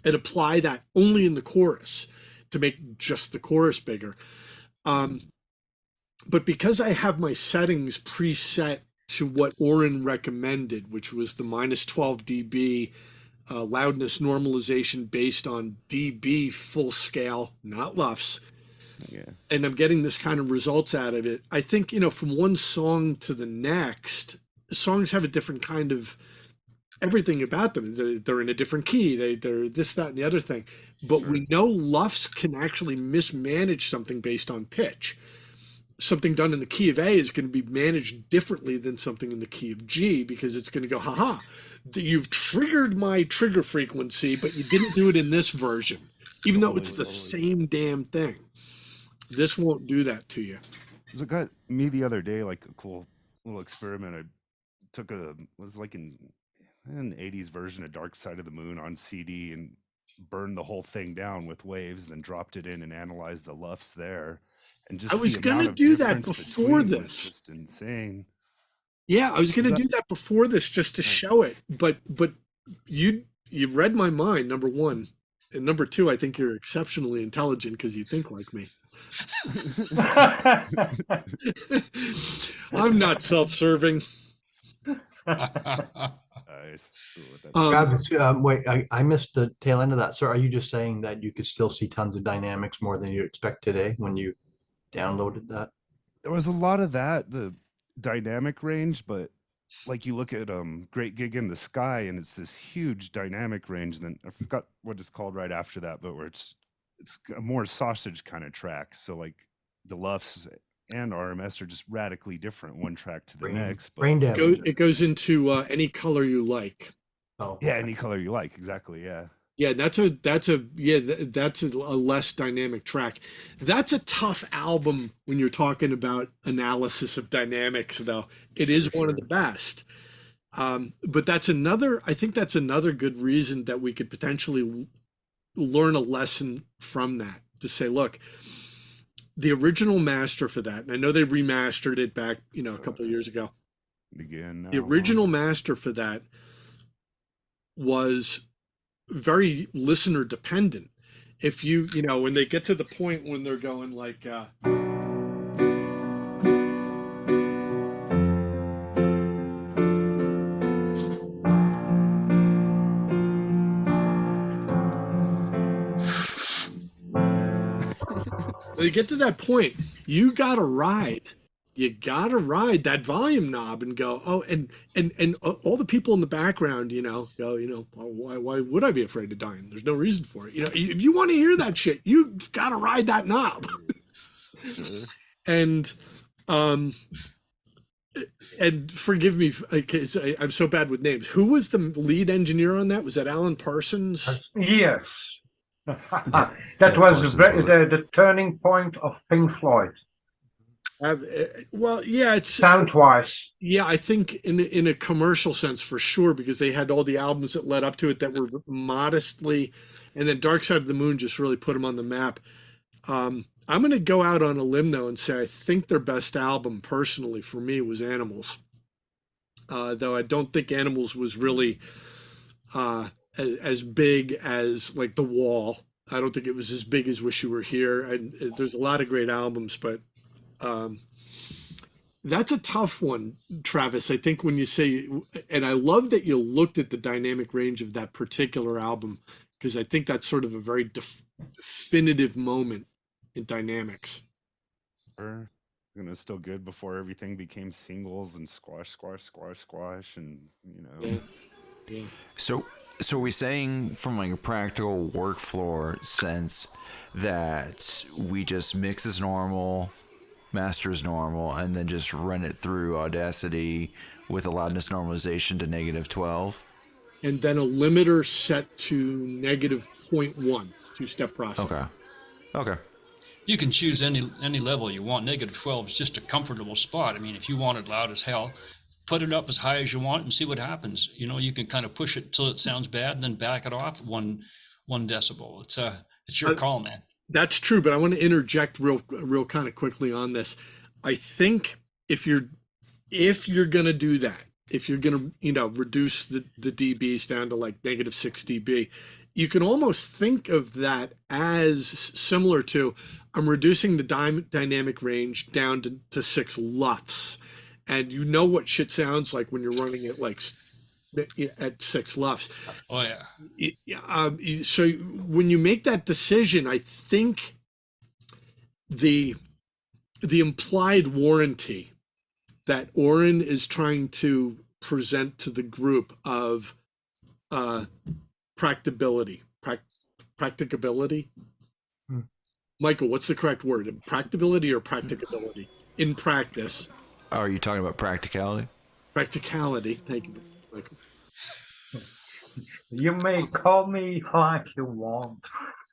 and apply that only in the chorus to make just the chorus bigger. But because I have my settings preset to what Oren recommended, which was the minus 12 dB loudness normalization based on dB full scale, not LUFS, and I'm getting this kind of results out of it. I think, from one song to the next, songs have a different kind of everything about them. They're in a different key. They're this, that, and the other thing. But we know LUFS can actually mismanage something based on pitch. Something done in the key of A is going to be managed differently than something in the key of G, because it's going to go, haha, you've triggered my trigger frequency, but you didn't do it in this version, even though it's the same damn thing. This won't do that to you. So it got me the other day, like a cool little experiment. I took was like an 80s version of Dark Side of the Moon on CD and burned the whole thing down with waves, then dropped it in and analyzed the LUFS there. And just I was going to do that before this. Was just insane. Yeah, I was going to do that before this just to show it. But you read my mind, number one. And number two, I think you're exceptionally intelligent because you think like me. I'm not self-serving. Nice. Wait, I missed the tail end of that. So are you just saying that you could still see tons of dynamics more than you expect today when you downloaded that? There was a lot of that, the dynamic range, but like you look at Great Gig in the Sky, and it's this huge dynamic range. Then I forgot what it's called right after that, but where it's a more sausage kind of track. So like the LUFS and RMS are just radically different one track to the next. But Brain damage. It goes into any color you like. Oh, yeah, any color you like, exactly. Yeah. Yeah, that's a less dynamic track. That's a tough album when you're talking about analysis of dynamics, though. It is one of the best. But I think that's another good reason that we could potentially learn a lesson from that, to say, look, the original master for that, and I know they remastered it back, a couple of years ago. Again, the original master for that was very listener dependent. If when they get to the point when they're going like, when they get to that point, you gotta ride that volume knob and go, oh, and all the people in the background, go, why would I be afraid of dying? There's no reason for it. If you want to hear that shit, you gotta ride that knob. And forgive me, because I'm so bad with names. Who was the lead engineer on that? Was that Alan Parsons? Yes. That was the turning point of Pink Floyd. Well, yeah, it's sound-wise. Yeah, I think in a commercial sense for sure, because they had all the albums that led up to it that were modestly, and then Dark Side of the Moon just really put them on the map. I'm going to go out on a limb though and say I think their best album, personally for me, was Animals. Though I don't think Animals was really as big as like The Wall. I don't think it was as big as Wish You Were Here. And there's a lot of great albums, but that's a tough one, Travis. I think when you say, and I love that you looked at the dynamic range of that particular album, because I think that's sort of a very definitive moment in dynamics. And it was still good before everything became singles and squash, and Yeah. So are we saying from like a practical work floor sense that we just mix as normal, master as normal, and then just run it through Audacity with a loudness normalization to -12? And then a limiter set to -0.1, two-step process. Okay. You can choose any level you want. -12 is just a comfortable spot. I mean, if you want it loud as hell, put it up as high as you want and see what happens. You can kind of push it till it sounds bad and then back it off one decibel. It's It's your call, man. That's true, but I want to interject real kind of quickly on this. I think if you're gonna do that, if you're gonna reduce the dBs down to like -6 dB, you can almost think of that as similar to I'm reducing the dynamic range down to 6 LUFS, and you know what shit sounds like when you're running it like at 6 LUFS. Oh yeah. So when you make that decision, I think the implied warranty that Oren is trying to present to the group of practicability. Michael, what's the correct word? Practicability or practicability? In practice. Are you talking about practicality? Practicality. Thank you, Michael. You may call me like you want.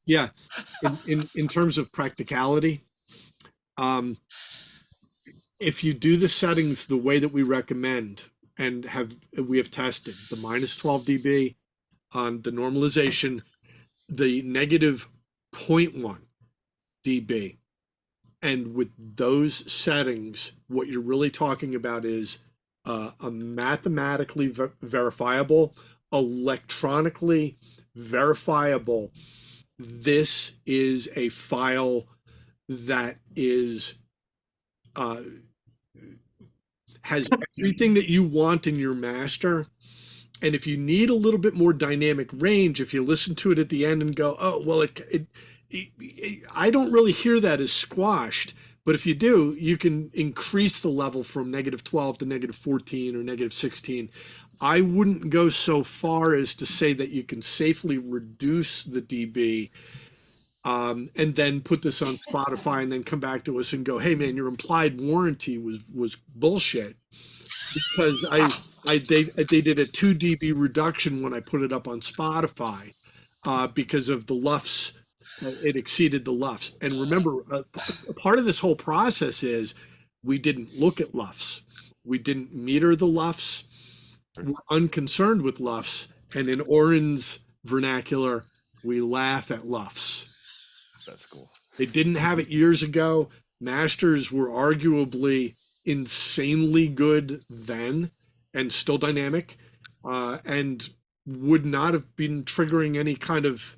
Yeah. In terms of practicality, if you do the settings the way that we recommend and we have tested the -12 dB on the normalization, the -0.1 dB, and with those settings, what you're really talking about is a mathematically verifiable, electronically verifiable. This is a file that is has everything that you want in your master. And if you need a little bit more dynamic range, if you listen to it at the end and go, oh, well, I don't really hear that as squashed. But if you do, you can increase the level from -12 to -14 or -16. I wouldn't go so far as to say that you can safely reduce the dB and then put this on Spotify and then come back to us and go, hey man, your implied warranty was bullshit, because they did a 2 dB reduction when I put it up on Spotify because of the LUFS. It exceeded the LUFS. And remember, part of this whole process is we didn't look at LUFS. We didn't meter the LUFS. We're unconcerned with LUFS. And in Oren's vernacular, we laugh at LUFS. That's cool. They didn't have it years ago. Masters were arguably insanely good then and still dynamic, and would not have been triggering any kind of,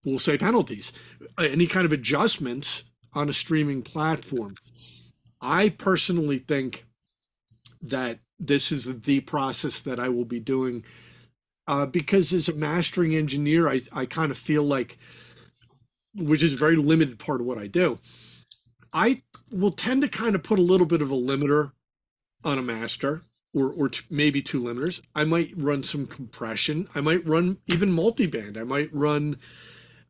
we'll say penalties, any kind of adjustments on a streaming platform. I personally think that this is the process that I will be doing because as a mastering engineer, I kind of feel like, which is a very limited part of what I do, I will tend to kind of put a little bit of a limiter on a master, or maybe 2 limiters. I might run some compression. I might run even multiband. I might run,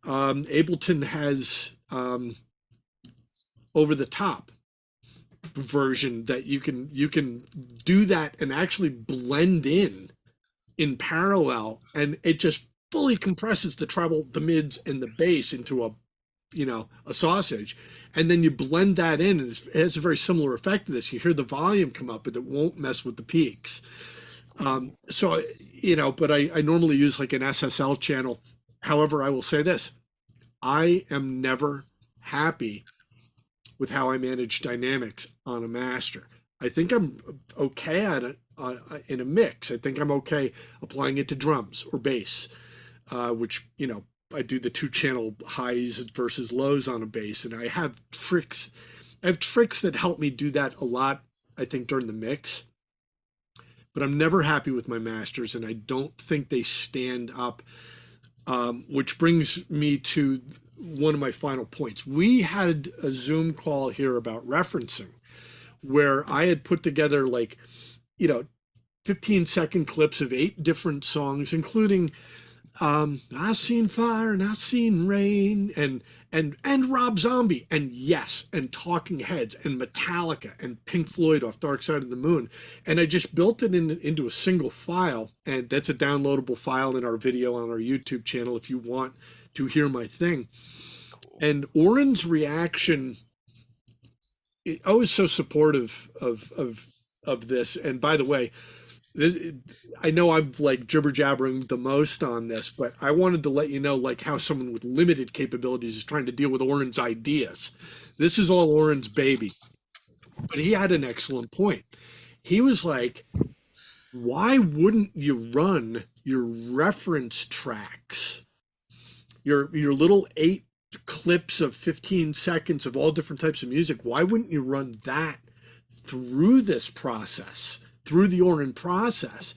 Ableton has over the top version that you can do that and actually blend in parallel, and it just fully compresses the treble, the mids, and the bass into a sausage, and then you blend that in, and it has a very similar effect to this. You hear the volume come up, but it won't mess with the peaks. But I normally use like an SSL channel. However, I will say this: I am never happy with how I manage dynamics on a master. I think I'm okay at it in a mix. I think I'm okay applying it to drums or bass, which, I do the 2-channel highs versus lows on a bass, and I have tricks. I have tricks that help me do that a lot, I think, during the mix. But I'm never happy with my masters, and I don't think they stand up, which brings me to one of my final points. We had a Zoom call here about referencing, where I had put together 15-second clips of 8 different songs, including I've Seen Fire and I've Seen Rain and Rob Zombie and Yes and Talking Heads and Metallica and Pink Floyd off Dark Side of the Moon. And I just built it into a single file, and that's a downloadable file in our video on our YouTube channel if you want to hear my thing. And Oren's reaction, I was so supportive of this. And by the way, this, I know I'm like jibber jabbering the most on this, but I wanted to let you know like how someone with limited capabilities is trying to deal with Oren's ideas. This is all Oren's baby, but he had an excellent point. He was like, why wouldn't you run your reference tracks, your little 8 clips of 15 seconds of all different types of music? Why wouldn't you run that through this process, through the Oren process,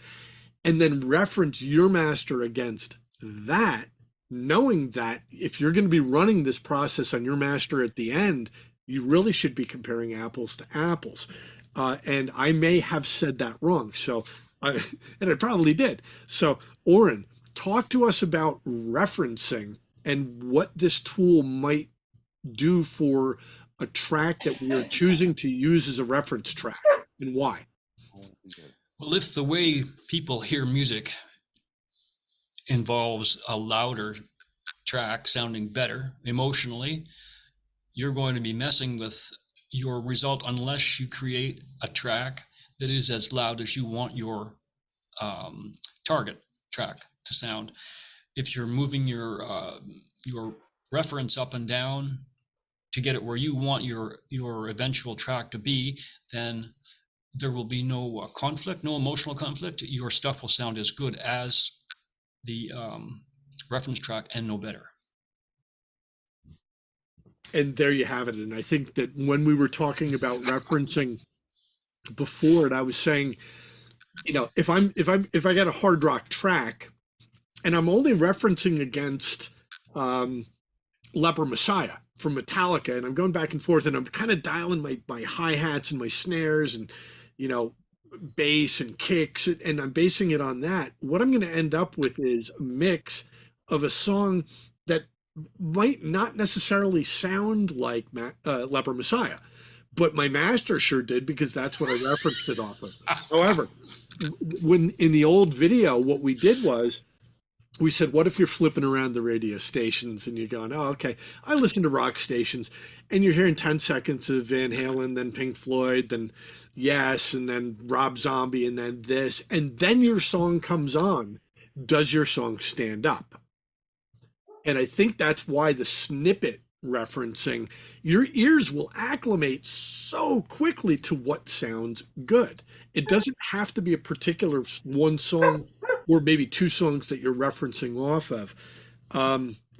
and then reference your master against that, knowing that if you're going to be running this process on your master at the end, you really should be comparing apples to apples. And I may have said that wrong. So, and I probably did. So, Oren, talk to us about referencing and what this tool might do for a track that we are choosing to use as a reference track and why. Well, if the way people hear music involves a louder track sounding better emotionally, you're going to be messing with your result unless you create a track that is as loud as you want your target track to sound. If you're moving your reference up and down to get it where you want your eventual track to be, then there will be no conflict, no emotional conflict. Your stuff will sound as good as the reference track and no better. And there you have it. And I think that when we were talking about referencing before, and I was saying, you know, if I got a hard rock track and I'm only referencing against Leper Messiah from Metallica, and I'm going back and forth and I'm kind of dialing my hi-hats and my snares and, you know, bass and kicks, and I'm basing it on that, what I'm going to end up with is a mix of a song that might not necessarily sound like Leper Messiah, but my master sure did, because that's what I referenced it off of. However, when in the old video, what we did was we said, what if you're flipping around the radio stations and you're going, oh, okay, I listen to rock stations, and you're hearing 10 seconds of Van Halen, then Pink Floyd, then Yes, and then Rob Zombie, and then this, and then your song comes on. Does your song stand up? And I think that's why the snippet referencing, your ears will acclimate so quickly to what sounds good. It doesn't have to be a particular one song or maybe 2 songs that you're referencing off of.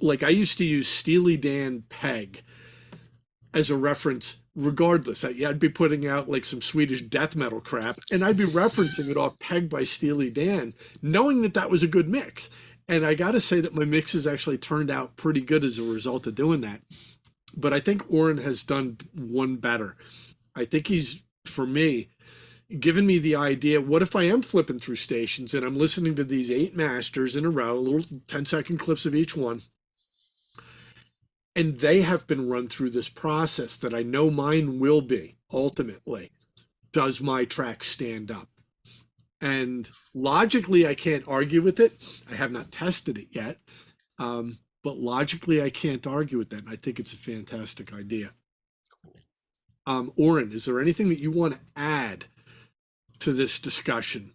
Like I used to use Steely Dan Peg as a reference regardless. I'd be putting out like some Swedish death metal crap, and I'd be referencing it off Peg by Steely Dan, knowing that that was a good mix. And I got to say that my mixes actually turned out pretty good as a result of doing that. But I think Oren has done one better. I think he's, for me, given me the idea, what if I am flipping through stations and I'm listening to these 8 masters in a row, little 10-second clips of each one, and they have been run through this process that I know mine will be ultimately. Does my track stand up? And logically, I can't argue with it. I have not tested it yet. But logically, I can't argue with that. And I think it's a fantastic idea. Oren, is there anything that you want to add to this discussion?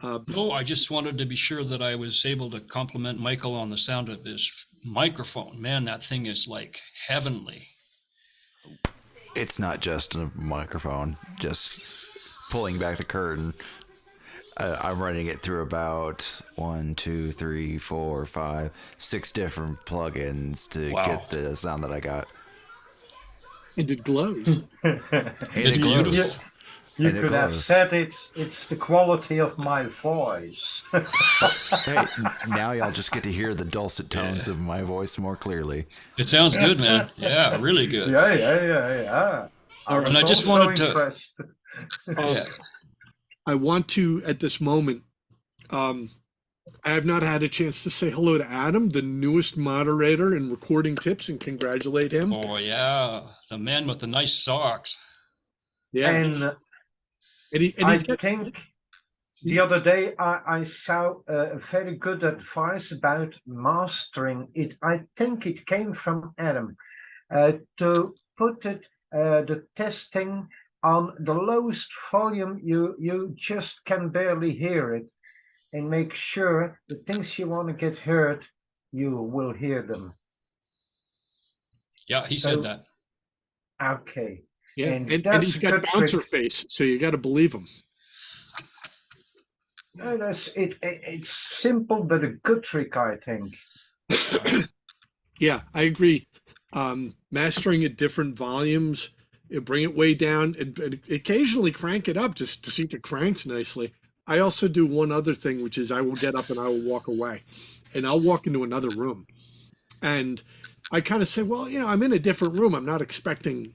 No, I just wanted to be sure that I was able to compliment Michael on the sound of his microphone. Man, that thing is like heavenly. It's not just a microphone, just pulling back the curtain. I'm running it through about 1, 2, 3, 4, 5, 6 different plugins to get the sound that I got. And it glows. And it glows. You could have said it's the quality of my voice. Hey, now y'all just get to hear the dulcet tones of my voice more clearly. It sounds good, man. Yeah, really good. Yeah. And I just wanted to... Yeah. I want to, at this moment, I have not had a chance to say hello to Adam, the newest moderator in Recording Tips, and congratulate him. Oh, yeah. The man with the nice socks. Yeah. And I think the other day I saw very good advice about mastering it. I think it came from Adam to put it, the testing on the lowest volume, you just can barely hear it, and make sure the things you want to get heard, you will hear them. Yeah, he So- said that. Okay. Yeah, and that's he's a got good bouncer trick. face, so you got to believe him. No, it's simple but a good trick, I think. Yeah, I agree. Mastering at different volumes, bring it way down, and occasionally crank it up just to see if it cranks nicely. I also do one other thing, which is I will get up and I will walk away, and I'll walk into another room, and I kind of say, well, I'm in a different room. I'm not expecting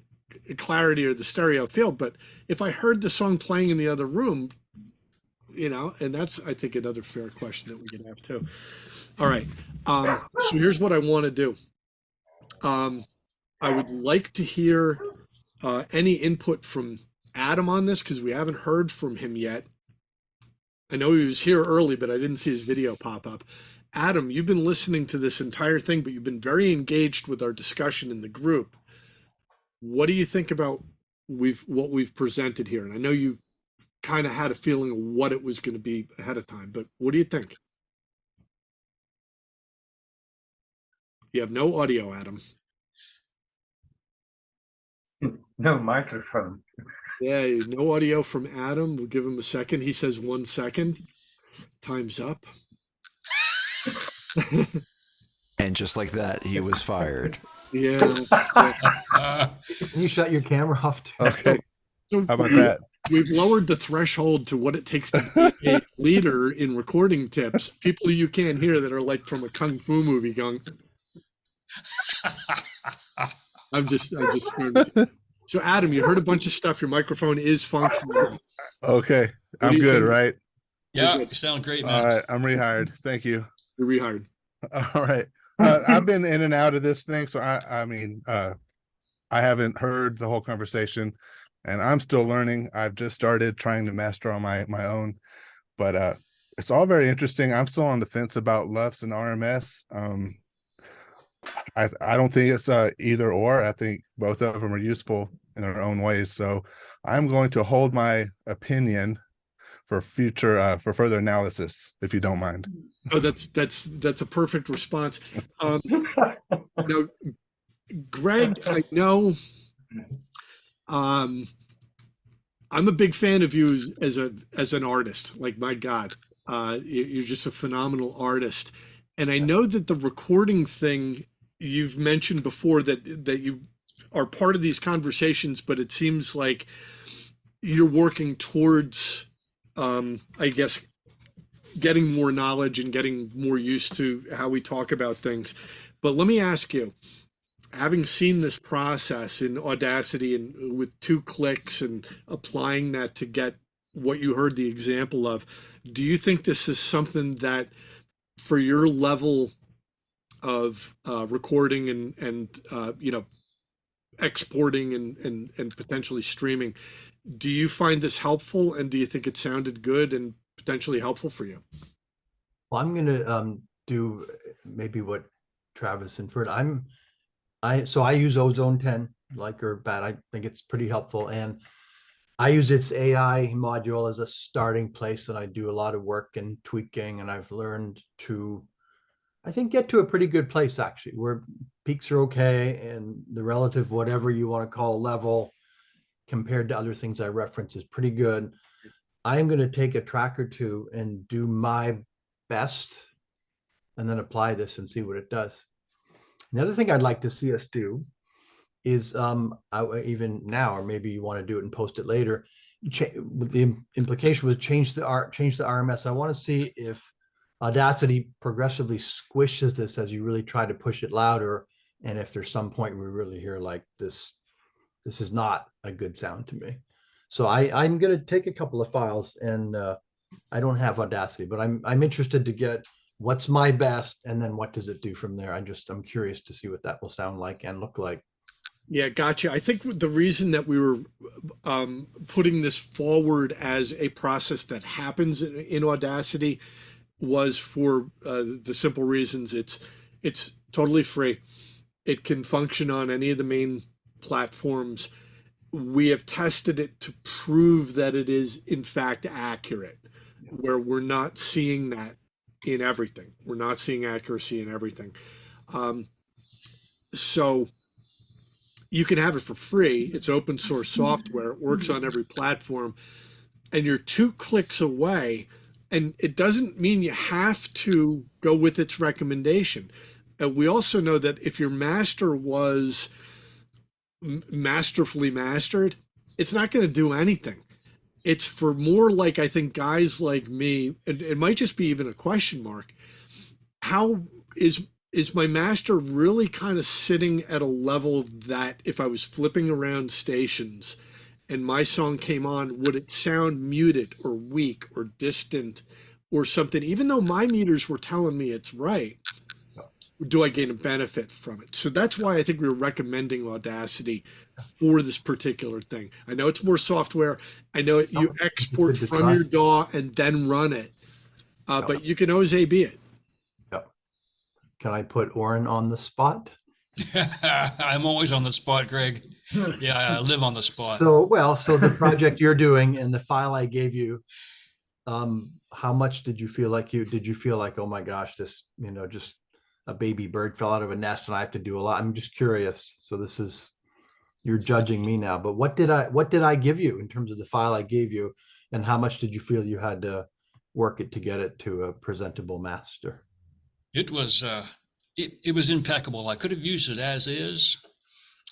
clarity or the stereo field, but if I heard the song playing in the other room, and that's, I think, another fair question that we could have too. All right. So here's what I want to do. I would like to hear any input from Adam on this because we haven't heard from him yet. I know he was here early, but I didn't see his video pop up. Adam, you've been listening to this entire thing, but you've been very engaged with our discussion in the group. What do you think about what we've presented here? And I know you kind of had a feeling of what it was going to be ahead of time, but what do you think? You have no audio, Adam. No microphone. Yeah, no audio from Adam. We'll give him a second. He says 1 second. Time's up. And just like that, he was fired. Yeah. Can you shut your camera off? Too? Okay. So How about that? we've lowered the threshold to what it takes to be a leader in recording tips. People you can't hear that are like from a kung fu movie going. I'm just trying to. So Adam, you heard a bunch of stuff. Your microphone is functioning. Okay. What do I'm you good, think? right? Yeah, you sound great, man. All right. I'm rehired. Thank you. You're rehired. All right. I've been in and out of this thing, so I mean, I haven't heard the whole conversation, and I'm still learning. I've just started trying to master on my own, but it's all very interesting. I'm still on the fence about LUFS and RMS. I don't think it's either or. I think both of them are useful in their own ways. So I'm going to hold my opinion for future for further analysis, if you don't mind. Oh, that's a perfect response. Now, Greg, I know I'm a big fan of you as an artist. Like, my God, you're just a phenomenal artist. And I know that the recording thing you've mentioned before that you are part of these conversations, but it seems like you're working towards, I guess, getting more knowledge and getting more used to how we talk about things. But let me ask you, having seen this process in Audacity and with 2 clicks and applying that to get what you heard the example of, do you think this is something that for your level of recording and exporting and potentially streaming, do you find this helpful, and do you think it sounded good and potentially helpful for you? Well, I'm gonna do maybe what Travis inferred. So I use Ozone 10, like or bad. I think it's pretty helpful, and I use its AI module as a starting place, and I do a lot of work and tweaking, and I've learned to, I think, get to a pretty good place actually, where peaks are okay, and the relative whatever you want to call level compared to other things I reference is pretty good. I'm going to take a track or two and do my best and then apply this and see what it does. The other thing I'd like to see us do is even now, or maybe you want to do it and post it later, with the implication was change the RMS. I want to see if Audacity progressively squishes this as you really try to push it louder, and if there's some point we really hear like this is not a good sound to me. So I'm going to take a couple of files, and I don't have Audacity, but I'm interested to get what's my best, and then what does it do from there. I'm curious to see what that will sound like and look like. Yeah, gotcha. I think the reason that we were putting this forward as a process that happens in Audacity was for the simple reasons it's totally free. It can function on any of the main platforms, we have tested it to prove that it is in fact accurate, where we're not seeing that in everything. We're not seeing accuracy in everything. So you can have it for free. It's open source software. It works on every platform, and you're 2 clicks away. And it doesn't mean you have to go with its recommendation. We also know that if your master was masterfully mastered, it's not going to do anything. It's for more like, I think, guys like me, and it might just be even a question mark. How is my master really kind of sitting at a level that if I was flipping around stations and my song came on, would it sound muted or weak or distant or something? Even though my meters were telling me it's right, do I gain a benefit from it? So that's why I think we're recommending Audacity for this particular thing. I know it's more software. I know you export from your DAW and then run it, but you can always A/B it. Yep. Can I put Oren on the spot? I'm always on the spot, Greg. Yeah, I live on the spot. So the project you're doing and the file I gave you, how much did you feel like oh my gosh, this, just a baby bird fell out of a nest and I have to do a lot. I'm just curious. So you're judging me now, but what did I give you in terms of the file I gave you, and how much did you feel you had to work it to get it to a presentable master? It was it was impeccable. I could have used it as is,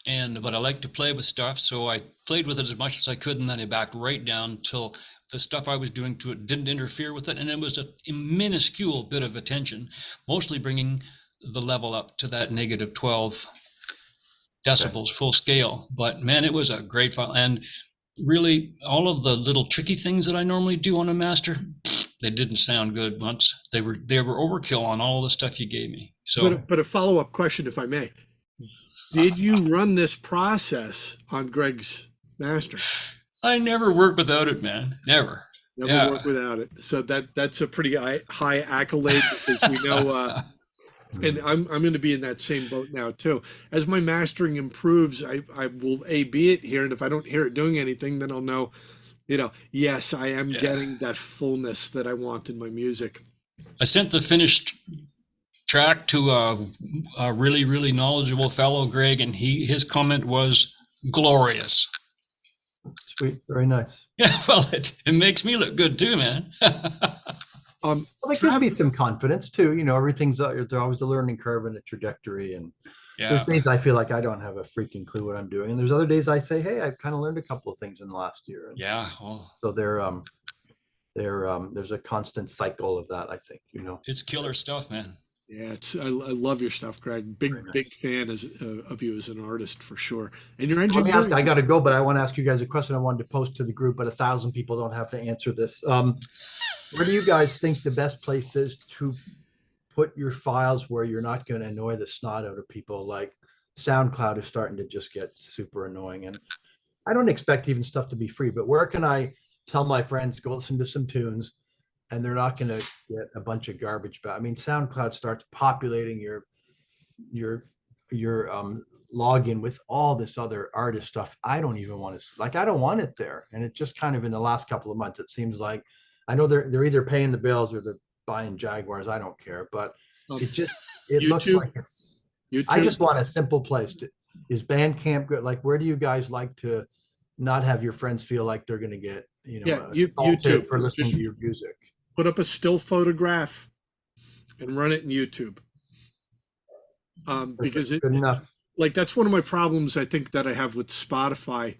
but I like to play with stuff, so I played with it as much as I could, and then I backed right down till the stuff I was doing to it didn't interfere with it, and it was a minuscule bit of attention, mostly bringing the level up to that negative 12 decibels full scale. But man, it was a great file, and really all of the little tricky things that I normally do on a master, they didn't sound good once. They were overkill on all the stuff you gave me. So but a follow-up question, if I may. Did you run this process on Greg's master? I never work without it, man. Never work without it. So that's a pretty high accolade, because we know and I'm going to be in that same boat now too. As my mastering improves, I will A/B it here, and if I don't hear it doing anything, then I'll know, yes, I am getting that fullness that I want in my music. I sent the finished track to a really, really knowledgeable fellow, Greg, and his comment was glorious. Sweet, very nice. Yeah, well, it makes me look good too, man. Well, it gives me some confidence too. Everything's there's always a learning curve and a trajectory, and there's days I feel like I don't have a freaking clue what I'm doing, and there's other days I say, hey, I've kind of learned a couple of things in the last year. So there's a constant cycle of that, I think. It's killer stuff, man. Yeah, I love your stuff, Greg. Big fan of you as an artist, for sure. And your engineering. Let me ask, I got to go, but I want to ask you guys a question I wanted to post to the group, but 1,000 people don't have to answer this. Where do you guys think the best place is to put your files where you're not going to annoy the snot out of people? Like SoundCloud is starting to just get super annoying, and I don't expect even stuff to be free, but where can I tell my friends, go listen to some tunes, and they're not going to get a bunch of garbage back? I mean, SoundCloud starts populating your login with all this other artist stuff. I don't even want to, I don't want it there. And it just kind of, in the last couple of months, it seems like, I know they're either paying the bills or they're buying Jaguars. I don't care, but it looks like it's, I just want a simple place is Bandcamp good? Like, where do you guys like to not have your friends feel like they're going to get, YouTube for listening to your music? Put up a still photograph and run it in YouTube. Because good enough. That's one of my problems, I think, that I have with Spotify.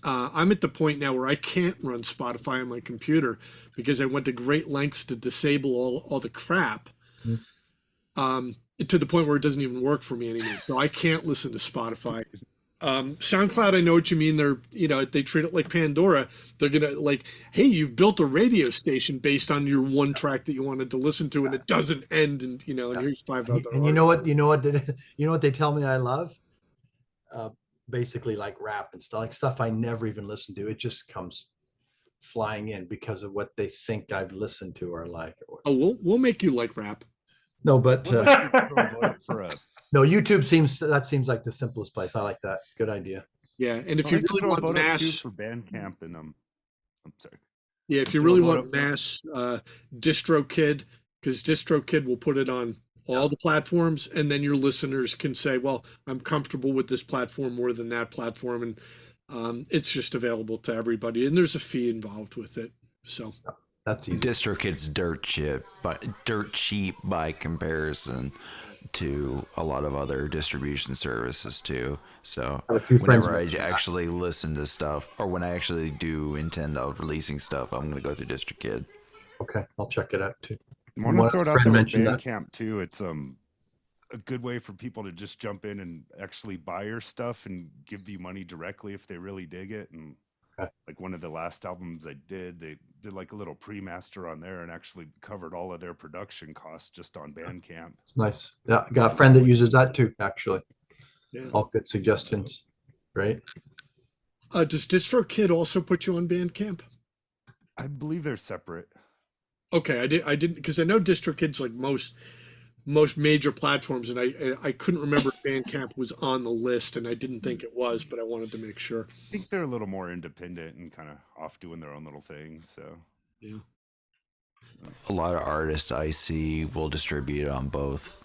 I'm at the point now where I can't run Spotify on my computer because I went to great lengths to disable all the crap, to the point where it doesn't even work for me anymore. So I can't listen to Spotify. SoundCloud, I know what you mean. They treat it like Pandora. They're gonna hey, you've built a radio station based on your one track that you wanted to listen to, and it doesn't end. And and here's 5 other. And you know what they tell me I love? Basically like rap and stuff, like stuff I never even listened to. It just comes flying in because of what they think I've listened to or like. Oh, we'll make you like rap. No, but no, YouTube seems like the simplest place. I like that. Good idea. Yeah, and if I'd you like to really throw a want vote up too mass, for Bandcamp, and I'm sorry. yeah, if you throw a really vote want up for- mass, DistroKid, because DistroKid will put it on all the platforms, and then your listeners can say, "Well, I'm comfortable with this platform more than that platform," and it's just available to everybody, and there's a fee involved with it. So That's easy. DistroKid's dirt cheap by comparison to a lot of other distribution services too. So I have a few friends whenever I mention that. actually listen to stuff, or when I actually do intend of releasing stuff, I'm gonna go through DistroKid. Okay, I'll check it out too. I want to One throw it out friend there with mentioned that. Bandcamp too. It's a good way for people to just jump in and actually buy your stuff and give you money directly if they really dig it. And Okay. like one of the last albums I did, they did like a little pre-master on there and actually covered all of their production costs just on Bandcamp. It's nice. Yeah, I got a friend that uses that too, actually. yeah. All good suggestions. Great. Does DistroKid also put you on Bandcamp? I believe they're separate. Okay, I didn't because I know DistroKid's like most major platforms, and I couldn't remember if Bandcamp was on the list, and I didn't think it was, but I wanted to make sure. I think they're a little more independent and kind of off doing their own little things. So Yeah. A lot of artists I see will distribute it on both.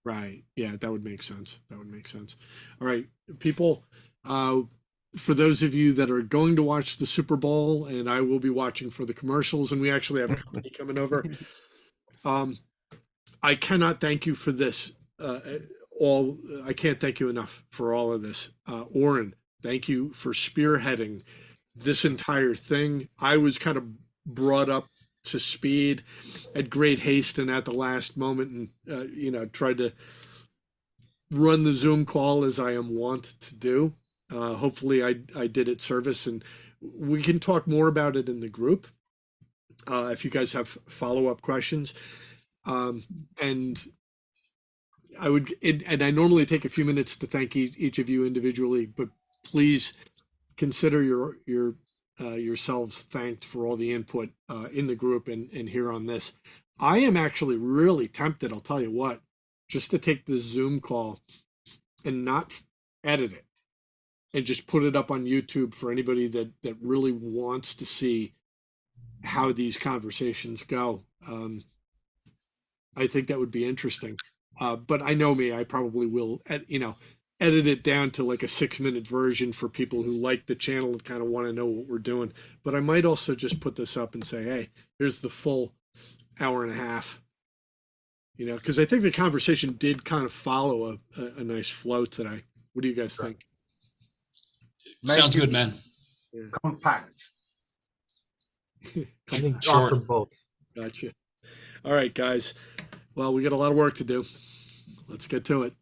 Right. Yeah, that would make sense. That would make sense. All right, people. For those of you that are going to watch the Super Bowl, and I will be watching for the commercials, and we actually have company coming over. I cannot thank you for this. I can't thank you enough for all of this. Oren, thank you for spearheading this entire thing. I was kind of brought up to speed at great haste and at the last moment, and tried to run the Zoom call as I am wont to do. Hopefully I did it service, and we can talk more about it in the group if you guys have follow-up questions. And I would, and I normally take a few minutes to thank each of you individually, but please consider yourselves thanked for all the input in the group and here on this. I am actually really tempted, I'll tell you what, just to take the Zoom call and not edit it and just put it up on YouTube for anybody that really wants to see how these conversations go. I think that would be interesting. But I know me, I probably will, edit it down to like a 6-minute version for people who like the channel and kind of want to know what we're doing. But I might also just put this up and say, hey, here's the full hour and a half. Because I think the conversation did kind of follow a nice flow today. What do you guys think? Sounds good, man. Compact. I think Short. offer both. Gotcha. All right, guys. Well, we got a lot of work to do. Let's get to it.